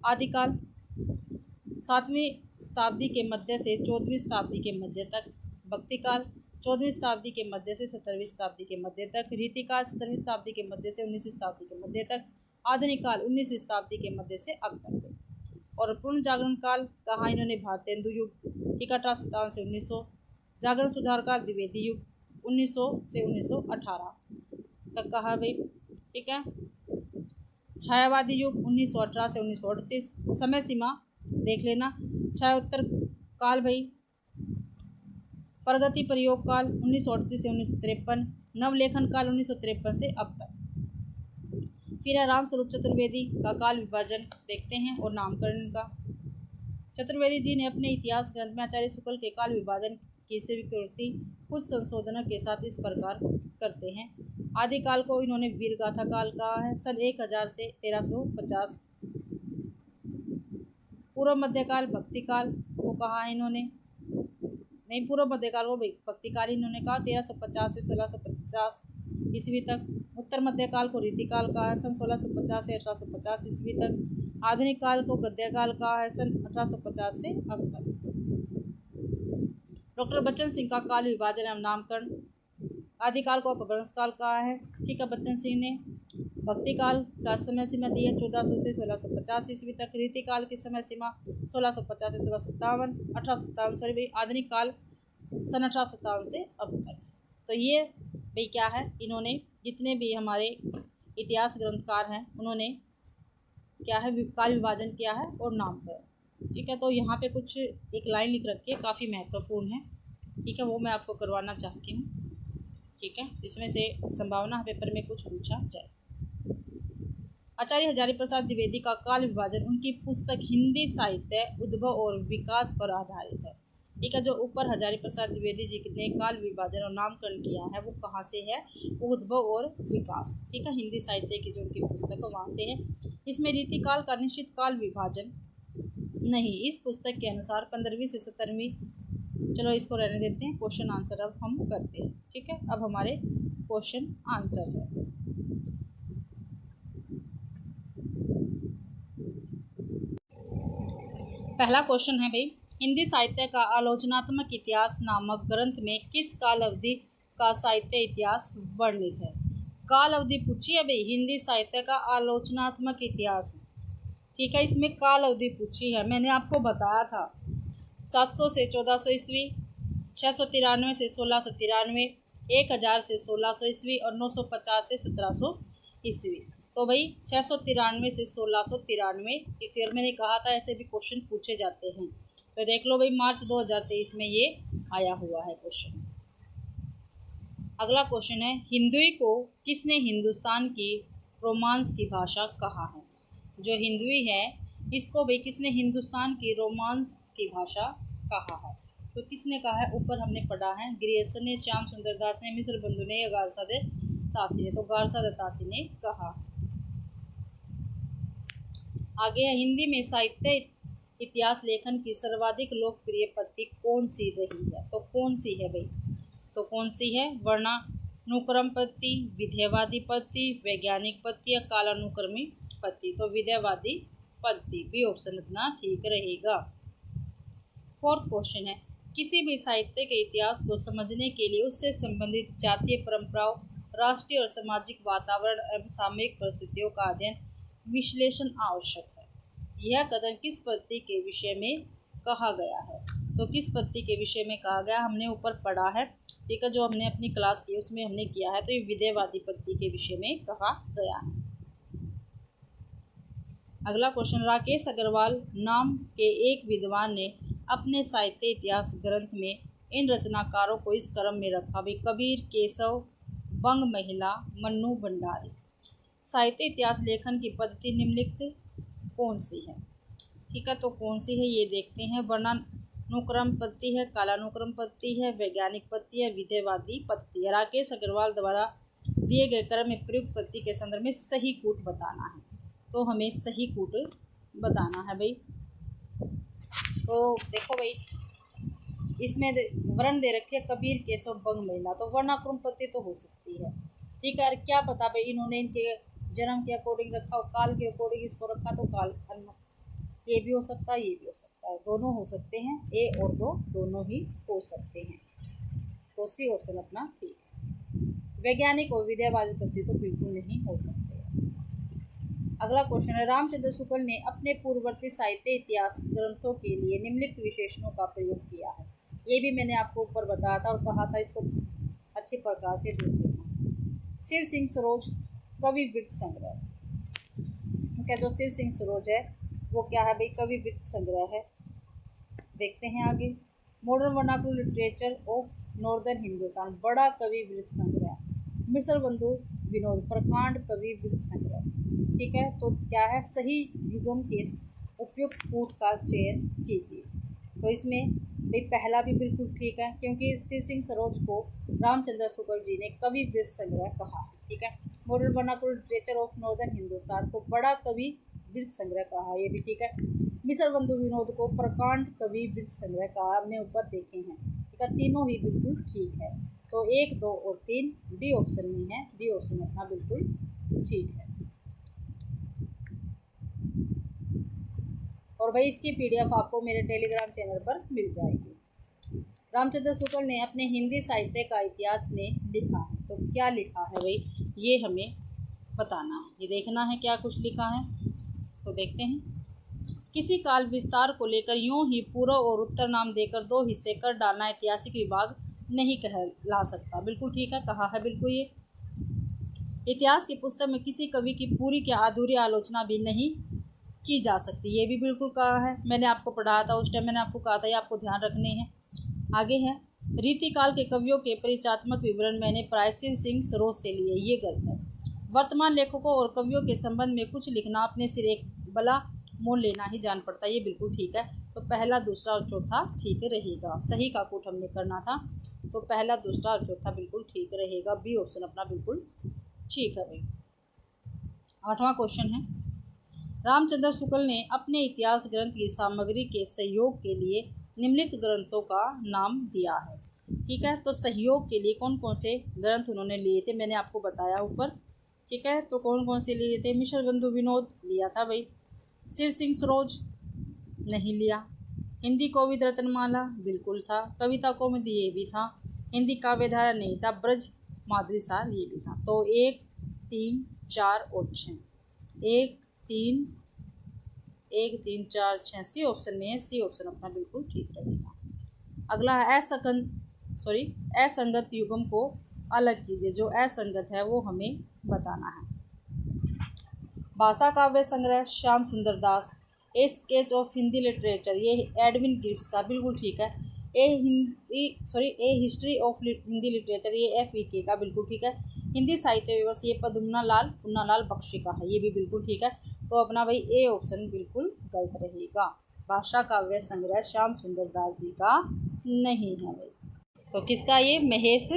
आदिकाल 7वीं शताब्दी के मध्य से 14वीं शताब्दी के मध्य तक, भक्ति काल 14वीं शताब्दी के मध्य से 17वीं शताब्दी के मध्य तक, रीतिकाल 17वीं शताब्दी के मध्य से 19वीं शताब्दी के मध्य तक, आधुनिक काल 19वीं शताब्दी के मध्य से अब तक। और पूर्ण जागरण काल कहा इन्होंने भारतेंदु युग, 1857 से 1900, जागरण सुधार काल द्विवेदी युग 1900 से 1918 तक कहा भाई। ठीक है। छायावादी युग 1918 से 1938, समय सीमा देख लेना। छायोत्तर काल भाई, प्रगति प्रयोग काल 1938 से 1953, नवलेखन काल 1953 से अब तक। फिर है राम स्वरूप चतुर्वेदी का काल विभाजन देखते हैं और नामकरण का। चतुर्वेदी जी ने अपने इतिहास ग्रंथ में आचार्य शुक्ल के काल विभाजन की स्वीकृति कुछ संशोधनों के साथ इस प्रकार करते हैं। आदिकाल को इन्होंने वीरगाथा काल कहा है, सन 1000 से 1350। पूर्व मध्यकाल भक्ति काल को कहा है इन्होंने, नहीं, पूर्व मध्यकाल को भक्ति काल इन्होंने कहा 1350 से 1650 ईस्वी तक। उत्तर मध्यकाल को रीतिकाल कहा है, सन 1650 से 1850 ईस्वी तक। आधुनिक काल को गद्यकाल कहा है, सन 1850 से अब तक। डॉक्टर बच्चन सिंह का काल विभाजन एवं नामकरण। आदिकाल को अपभ्रंश काल कहा है। ठीक है। बच्चन सिंह ने भक्ति काल का समय सीमा दी है 1400 से 1650 ईस्वी तक। रीतिकाल की समय सीमा 1650 से 1657, 1857 सॉरी। आधुनिक काल सन 1857 से अब तक। तो ये भाई क्या है, इन्होंने जितने भी हमारे इतिहास ग्रंथकार हैं उन्होंने क्या है, काल विभाजन किया है और नामकरण। ठीक है। तो यहाँ पे कुछ एक लाइन लिख रखी है, काफ़ी महत्वपूर्ण है। ठीक है। वो मैं आपको करवाना चाहती हूँ। ठीक है। इसमें से संभावना पेपर में कुछ पूछा जाए। आचार्य हजारी प्रसाद द्विवेदी का काल विभाजन उनकी पुस्तक हिंदी साहित्य उद्भव और विकास पर आधारित है। ठीक है। जो ऊपर हजारी प्रसाद द्विवेदी जी ने काल विभाजन और नामकरण किया है वो कहाँ से है? उद्भव और विकास। ठीक है। हिंदी साहित्य की जो उनकी पुस्तक है वहाँ से है। इसमें रीतिकाल का निश्चित काल विभाजन नहीं। इस पुस्तक के अनुसार 15वीं से 17वीं, चलो इसको रहने देते हैं। क्वेश्चन आंसर अब हम करते हैं। ठीक है। अब हमारे क्वेश्चन आंसर है। पहला क्वेश्चन है भाई, हिंदी साहित्य का आलोचनात्मक इतिहास नामक ग्रंथ में किस काल अवधि का साहित्य इतिहास वर्णित है? काल अवधि पूछी है भाई, हिंदी साहित्य का आलोचनात्मक इतिहास। ठीक है। इसमें काल अवधि पूछी है, मैंने आपको बताया था 700 से 1400 ईस्वी, 693 से 1693, 1000 से 1600 ईस्वी और 950 से 1700 ईस्वी। तो भाई 693 से 1693 इस ईयर मैंने कहा था ऐसे भी क्वेश्चन पूछे जाते हैं। तो देख लो भाई, मार्च 2023 में ये आया हुआ है क्वेश्चन। अगला क्वेश्चन है, हिंदुई को किसने हिंदुस्तान की रोमांस की भाषा कहा है? जो हिंदुई है इसको भाई किसने हिंदुस्तान की रोमांस की भाषा कहा है? तो किसने कहा है? ऊपर हमने पढ़ा है, ग्रियर्सन ने, श्याम सुंदर दास ने, मिश्र बंधु ने या गारसादे तासी ने। तो गारसादे तासी ने कहा। आगे है, हिंदी में साहित्य इतिहास लेखन की सर्वाधिक लोकप्रिय पद्धति कौन सी रही है? तो कौन सी है भाई? तो कौन सी है? वर्णानुक्रम पद्धति, विधेयवादी पद्धति, वैज्ञानिक पद्धति या कालानुक्रमी पद्धति? तो विधेयवादी पद्धति, बी ऑप्शन अपना ठीक रहेगा। फोर्थ क्वेश्चन है, किसी भी साहित्य के इतिहास को समझने के लिए उससे संबंधित जातीय परंपराओं, राष्ट्रीय और सामाजिक वातावरण एवं सामयिक परिस्थितियों का अध्ययन विश्लेषण आवश्यक है। यह कथन किस पद्धति के विषय में कहा गया है? तो किस पद्धति के विषय में कहा गया? हमने ऊपर पढ़ा है, ठीक है, जो हमने अपनी क्लास की उसमें हमने किया है। तो ये विधेयवादी पद्धति के विषय में कहा गया है। अगला क्वेश्चन, राकेश अग्रवाल नाम के एक विद्वान ने अपने साहित्य इतिहास ग्रंथ में इन रचनाकारों को इस क्रम में रखा भी, कबीर, केशव, बंग महिला, मन्नू भंडारी। साहित्य इतिहास लेखन की पद्धति निम्नलिखित कौन सी है? ठीक है, तो कौन सी है ये देखते हैं। वर्णानुक्रम पद्धति है, कालानुक्रम पद्धति है, वैज्ञानिक पद्धति है, विधेयवादी पद्धति है। राकेश अग्रवाल द्वारा दिए गए क्रम में प्रयुक्त पद्धति के संदर्भ में सही कूट बताना है। तो हमें सही कूट बताना है भाई। तो देखो भाई, इसमें वर्ण दे रखे कबीर, केशव, बंग महिला। तो वर्णानुक्रम पद्धति तो हो सकती है, ठीक है। क्या पता भाई इन्होंने इनके जन्म के अकॉर्डिंग रखा और काल के अकॉर्डिंग इसको रखा, तो काल ये भी हो सकता है, ये भी हो सकता है, दोनों हो सकते हैं, ए और दो दोनों ही हो सकते हैं। तो सी ऑप्शन अपना ठीक है। वैज्ञानिक और विधेयवादी पद्धति तो बिल्कुल नहीं हो सकते। अगला क्वेश्चन है, रामचंद्र शुक्ल ने अपने पूर्ववर्ती साहित्य इतिहास ग्रंथों के लिए निम्नलिखित विशेषणों का प्रयोग किया है। ये भी मैंने आपको ऊपर बताया था और कहा था इसको अच्छी प्रकार से देख लेना। शिव सिंह सरोज कवि वृत्त संग्रह, क्या जो शिव सिंह सरोज है वो क्या है भाई? कवि वृत्त संग्रह है। देखते हैं आगे, modern vernacular literature of northern Hindustan, बड़ा कवि वृत्त संग्रह। मिश्र बंधु विनोद, प्रकांड कवि वृत्त संग्रह। ठीक है, तो क्या है? सही युगम के उपयुक्त कूट का चयन कीजिए। तो इसमें भाई पहला भी बिल्कुल ठीक है, क्योंकि शिव सिंह सरोज को रामचंद्र शुक्ल जी ने कवि वृत्त संग्रह कहा है। ठीक है, modern vernacular literature of northern Hindustan को बड़ा कवि वृत्त संग्रह कहा, ये भी ठीक है। मिश्र बंधु विनोद को प्रकांड कवि वृत्त संग्रह कहा, हमने ऊपर देखे हैं। ठीक है, तीनों ही बिल्कुल ठीक है। तो 1, 2 और 3 डी ऑप्शन में है, डी ऑप्शन अपना बिल्कुल ठीक है। और भाई इसकी पीडीएफ आपको मेरे टेलीग्राम चैनल पर मिल जाएगी। रामचंद्र शुक्ल ने अपने हिंदी साहित्य का इतिहास में लिखा है, तो क्या लिखा है भाई? ये हमें बताना है, ये देखना है क्या कुछ लिखा है। तो देखते हैं, किसी काल विस्तार को लेकर यूं ही पूर्व और उत्तर नाम देकर 2 हिस्से कर डालना ऐतिहासिक विभाग नहीं कहला सकता। बिल्कुल ठीक है, कहा है बिल्कुल। ये इतिहास की पुस्तक में किसी कवि की पूरी या अधूरी आलोचना भी नहीं की जा सकती, ये भी बिल्कुल कहा है। मैंने आपको पढ़ाया था उस टाइम, मैंने आपको कहा था ये आपको ध्यान रखने हैं। आगे है, रीतिकाल के कवियों के परिचयात्मक विवरण मैंने प्राय शिव सिंह सरोज से लिए, ये गलत है। वर्तमान लेखकों और कवियों के संबंध में कुछ लिखना अपने सिर एक बला मोल लेना ही जान पड़ता है, ये बिल्कुल ठीक है। तो पहला, दूसरा और चौथा ठीक रहेगा। सही का कूट हमने करना था, तो पहला, दूसरा और चौथा बिल्कुल ठीक रहेगा। बी ऑप्शन अपना बिल्कुल ठीक है भाई। 8वां क्वेश्चन है, रामचंद्र शुक्ल ने अपने इतिहास ग्रंथ की सामग्री के सहयोग के लिए निम्नलिखित ग्रंथों का नाम दिया है। ठीक है, तो सहयोग के लिए कौन कौन से ग्रंथ उन्होंने लिए थे मैंने आपको बताया ऊपर। ठीक है, तो कौन कौन से लिए थे? मिश्र बंधु विनोद लिया था भाई, शिव सिंह सरोज नहीं लिया, हिंदी कविता रत्नमाला बिल्कुल था, कविता कौमुदी ये भी था, हिंदी काव्यधारा नहीं था, ब्रज माधुरी सार ये भी था। तो 1, 3, 4 और 6, 1, 3, 4, 6 सी ऑप्शन में है, सी ऑप्शन अपना बिल्कुल ठीक रहेगा। अगला है असंगत युगम को अलग कीजिए, जो असंगत है वो हमें बताना है। भाषा काव्य संग्रह Shyam Sundar Das, a sketch of Hindi literature, ये एडविन गिब्स का बिल्कुल ठीक है। A history of Hindi literature, ये FEK का बिल्कुल ठीक है। हिंदी साहित्य विवर्ष, ये पुन्ना लाल बख्शी का है, ये भी बिल्कुल ठीक है। तो अपना भाई ए ऑप्शन बिल्कुल गलत रहेगा। भाषा काव्य संग्रह श्याम सुंदर दास जी का नहीं है भाई। तो किसका, ये महेश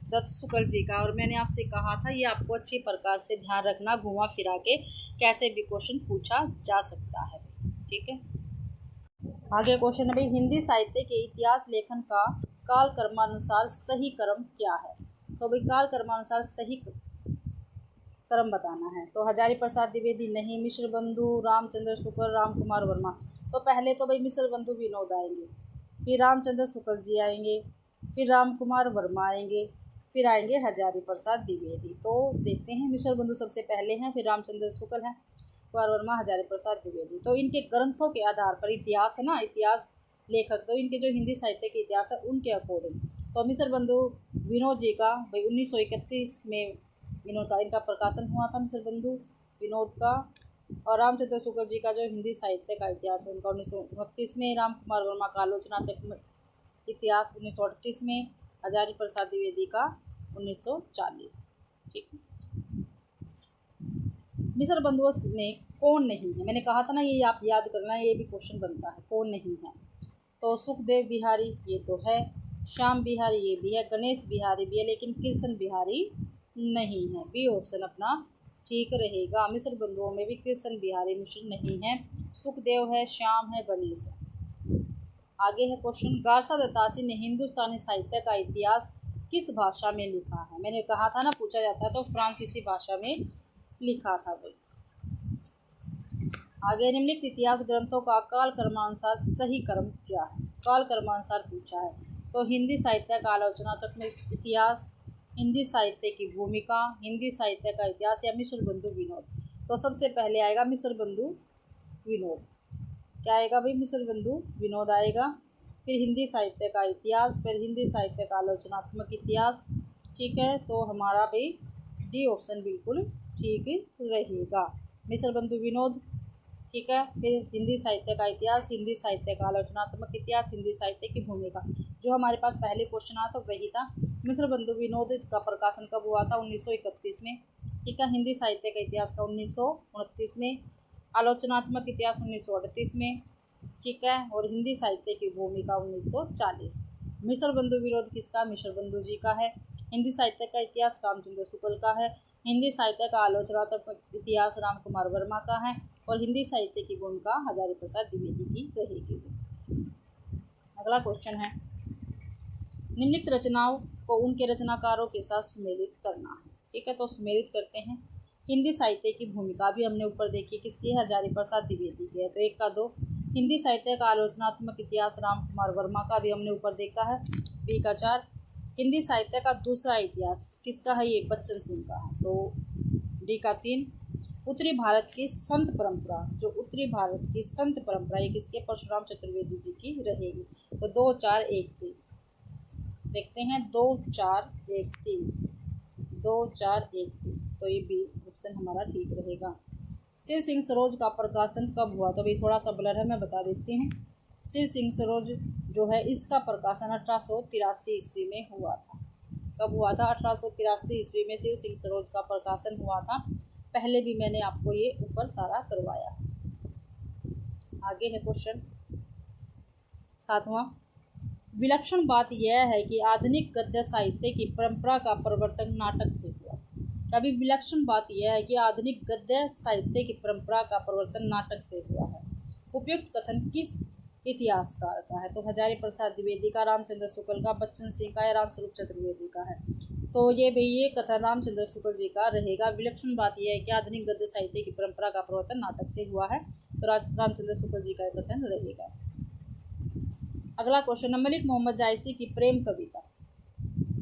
दत्त शुक्ल जी का। और मैंने आपसे कहा था ये आपको अच्छी प्रकार से ध्यान रखना, घुमा फिरा के कैसे भी क्वेश्चन पूछा जा सकता है, ठीक है। आगे क्वेश्चन है भाई, हिंदी साहित्य के इतिहास लेखन का काल क्रमानुसार सही क्रम क्या है। तो भाई काल क्रमानुसार सही क्रम बताना है। तो हजारी प्रसाद द्विवेदी नहीं, मिश्र बंधु, रामचंद्र शुक्ल, राम कुमार वर्मा। तो पहले तो भाई मिश्र बंधु विनोद आएंगे, फिर रामचंद्र शुक्ल जी आएंगे, फिर राम कुमार वर्मा आएंगे, फिर आएंगे हजारी प्रसाद द्विवेदी। तो देखते हैं, मिश्र बंधु सबसे पहले हैं, फिर रामचंद्र शुक्ल हैं, कुमार वर्मा, हजारी प्रसाद द्विवेदी। तो इनके ग्रंथों के आधार पर, इतिहास है ना, इतिहास लेखक, तो इनके जो हिंदी साहित्य के इतिहास है उनके अकॉर्डिंग, तो मिश्र बंधु विनोद जी का भाई 1931 में इनका प्रकाशन हुआ था, मिश्र बंधु विनोद का। और रामचंद्र शुक्ल जी का जो हिंदी साहित्य का इतिहास है उनका 1929 में, राम कुमार वर्मा का आलोचनात्मक इतिहास 1938 में, हजारी प्रसाद द्विवेदी का 1940, ठीक है। मिश्र बंधुओं में कौन नहीं है, मैंने कहा था ना, ये आप याद करना, ये भी क्वेश्चन बनता है, कौन नहीं है। तो सुखदेव बिहारी ये तो है, श्याम बिहारी ये भी है, गणेश बिहारी भी है, लेकिन कृष्ण बिहारी नहीं है। बी ऑप्शन अपना ठीक रहेगा। मिश्र बंधुओं में भी कृष्ण बिहारी मिश्र नहीं है, सुखदेव है, श्याम है, गणेश है। आगे है क्वेश्चन, गारसा दत्तासी ने हिंदुस्तानी साहित्य का इतिहास किस भाषा में लिखा है। मैंने कहा था ना, पूछा जाता है तो फ्रांसीसी भाषा में लिखा था भाई। आगे निम्नलिखित इतिहास ग्रंथों का काल क्रमानुसार सही क्रम क्या है। काल क्रमानुसार पूछा है, तो हिंदी साहित्य का आलोचनात्मक इतिहास, हिंदी साहित्य की भूमिका, हिंदी साहित्य का इतिहास, या मिश्र बंधु विनोद। तो सबसे पहले आएगा मिश्र बंधु विनोद। क्या आएगा भाई, मिश्र बंधु विनोद आएगा। फिर हिंदी साहित्य का इतिहास, फिर हिंदी साहित्य का आलोचनात्मक इतिहास, ठीक है। तो हमारा भाई डी ऑप्शन बिल्कुल ठीक रहेगा, मिश्र बंधु विनोद, ठीक है। फिर हिंदी साहित्य का इतिहास, हिंदी साहित्य का आलोचनात्मक इतिहास, हिंदी साहित्य की भूमिका। जो हमारे पास पहले क्वेश्चन आया तो वही था। मिश्र बंधु विनोद का प्रकाशन कब हुआ था, 1931 में, ठीक है। हिंदी साहित्य का इतिहास का 1929 में, आलोचनात्मक इतिहास 1938 में, ठीक है। और हिंदी साहित्य की भूमिका 1940। मिश्र बंधु विनोद किसका, मिश्र बंधु जी का है। हिंदी साहित्य का इतिहास रामचंद्र शुक्ल का है। हिंदी साहित्य का आलोचनात्मक इतिहास राम कुमार वर्मा का है। और हिंदी साहित्य की भूमिका हजारी प्रसाद द्विवेदी की रहेगी। अगला क्वेश्चन है, निम्नलिखित रचनाओं को उनके रचनाकारों के साथ सुमेलित करना है, ठीक है। तो सुमेलित करते हैं। हिंदी साहित्य की भूमिका भी हमने ऊपर देखी किसकी है, हजारी प्रसाद द्विवेदी की है, तो 1 का 2। हिंदी साहित्य का आलोचनात्मक इतिहास राम कुमार वर्मा का भी हमने ऊपर देखा है, बी का 4। हिंदी साहित्य का दूसरा इतिहास किसका है, ये बच्चन सिंह का है, तो डी का 3। उत्तरी भारत की संत परंपरा, जो उत्तरी भारत की संत परंपरा ये किसके, परशुराम चतुर्वेदी जी की रहेगी। तो 2 4 1 3 देखते हैं, 2 4 1 3 2 4 1 3, तो ये बी ऑप्शन हमारा ठीक रहेगा। शिव सिंह सरोज का प्रकाशन कब हुआ, तो भाई थोड़ा सा ब्लर है, मैं बता देती हूँ। शिव सिंह सरोज जो है इसका प्रकाशन 1883 ईस्वी में हुआ था। कब हुआ था, 1883 ईस्वी में शिव सिंह सरोज का प्रकाशन हुआ था। पहले भी मैंने आपको ये ऊपर सारा करवाया। आगे है क्वेश्चन 7वां, विलक्षण बात यह है कि आधुनिक गद्य साहित्य की परंपरा का प्रवर्तन नाटक से हुआ। अभी विलक्षण बात यह है कि आधुनिक गद्य साहित्य की परंपरा का प्रवर्तन नाटक से हुआ है। उपयुक्त कथन किस इतिहासकार का है, तो हजारी प्रसाद द्विवेदी का, रामचंद्र शुक्ल का, बच्चन सिंह का, या रामस्वरूप चतुर्वेदी का है। तो ये भाई ये कथन रामचंद्र शुक्ल जी का रहेगा। विलक्षण बात यह है कि आधुनिक गद्य साहित्य की परंपरा का प्रवर्तन नाटक से हुआ है, तो रामचंद्र शुक्ल जी का कथन रहेगा। अगला क्वेश्चन है, मलिक मोहम्मद जायसी की प्रेम कविता।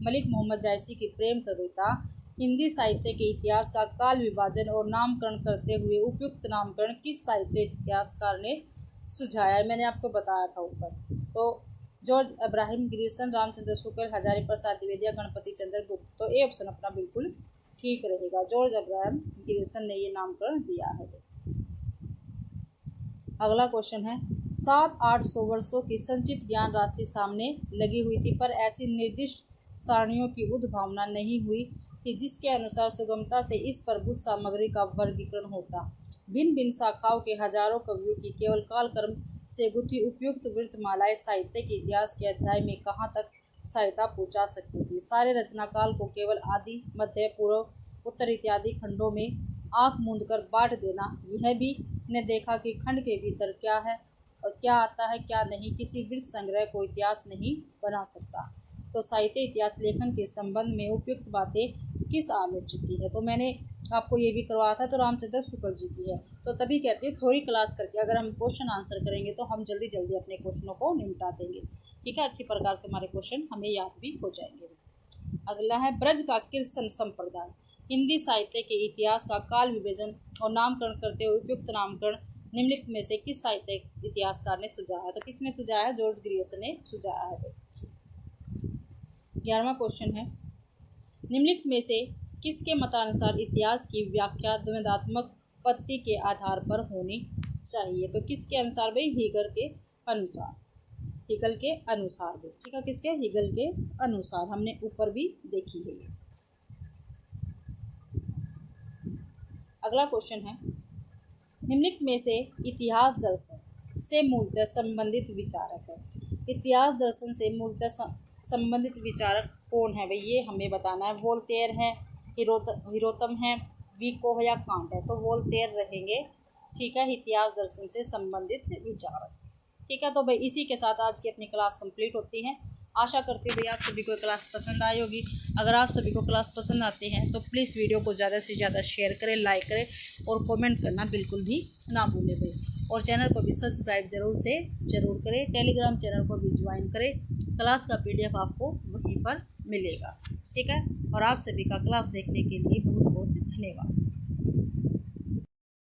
मलिक मोहम्मद जायसी की प्रेम कविता हिंदी साहित्य के इतिहास का काल विभाजन और नामकरण करते हुए उपयुक्त नामकरण किस साहित्य इतिहासकार ने सुझाया है, मैंने आपको बताया था ऊपर। तो जॉर्ज अब्राहम गिरिसन, रामचंद्र शुक्ल, हजारी प्रसाद द्विवेदी, गणपति चंद्र गुप्त। तो ए ऑप्शन अपना बिल्कुल ठीक रहेगा, जॉर्ज अब्राहम गिरिसन ने ये नामकरण दिया है। अगला क्वेश्चन है, 700-800 वर्षों की संचित ज्ञान राशि सामने लगी हुई थी, पर ऐसी निर्दिष्ट सारणियों की उद्भावना नहीं हुई थी जिसके अनुसार सुगमता से इस प्रभुत सामग्री का वर्गीकरण होता। भिन्न भिन्न शाखाओं के हजारों कवियों की केवल कालक्रम से गुथी उपयुक्त वृत्तमालाएं साहित्य के इतिहास के अध्याय में कहाँ तक सहायता पहुँचा सकती थी। सारे रचना काल को केवल आदि, मध्य, पूर्व, उत्तर इत्यादि खंडों में आंख मूंद कर बांट देना, यह भी ने देखा कि खंड के भीतर क्या है और क्या आता है क्या नहीं, किसी वृत्त संग्रह को इतिहास नहीं बना सकता। तो साहित्य इतिहास लेखन के संबंध में उपयुक्त बातें किस आलोचक की है? तो मैंने आपको ये भी करवाया था, तो रामचंद्र शुक्ल जी की है। तो तभी कहते हैं थोड़ी क्लास करके अगर हम क्वेश्चन आंसर करेंगे तो हम जल्दी जल्दी अपने क्वेश्चनों को निपटा देंगे। ठीक है, अच्छी प्रकार से हमारे क्वेश्चन हमें याद भी हो जाएंगे। अगला है ब्रज का कीर्तन संप्रदाय। हिंदी साहित्य के इतिहास का काल विभाजन और नामकरण करते हुए उपयुक्त नामकरण निम्नलिखित में से किस साहित्य इतिहासकार ने सुझाया? तो किसने सुझाया है? जॉर्ज ग्रियर्सन ने सुझाया है। 11वां क्वेश्चन है, निम्नलिखित में से किसके मतानुसार इतिहास की व्याख्या द्वंद्वात्मक पत्ति के आधार पर होनी चाहिए? तो किसके अनुसार भाई? हीगल के अनुसार। हीगल के अनुसार भी, ठीक है, किसके? हीगल के अनुसार। हमने ऊपर भी देखी है ये। अगला क्वेश्चन है, निम्नलिखित में से इतिहास दर्शन से मूलतः संबंधित विचारक है। इतिहास दर्शन से मूलतः संबंधित विचारक कौन है भाई? ये हमें बताना है। वोल्टेयर है, हीरोतम है, विको है या कांट है? तो वोल्टेयर रहेंगे। ठीक है, इतिहास दर्शन से संबंधित विचारक। ठीक है, तो भाई इसी के साथ आज की अपनी क्लास कंप्लीट होती है। आशा करती हूँ भैया आप सभी को क्लास पसंद आई होगी। अगर आप सभी को क्लास पसंद आती है तो प्लीज़ वीडियो को ज़्यादा से ज़्यादा शेयर करें, लाइक करें और कमेंट करना बिल्कुल भी ना भूलें भाई। और चैनल को भी सब्सक्राइब ज़रूर करें। टेलीग्राम चैनल को भी ज्वाइन करें। क्लास का PDF आपको वहीं पर मिलेगा। ठीक है, और आप सभी का क्लास देखने के लिए बहुत बहुत धन्यवाद।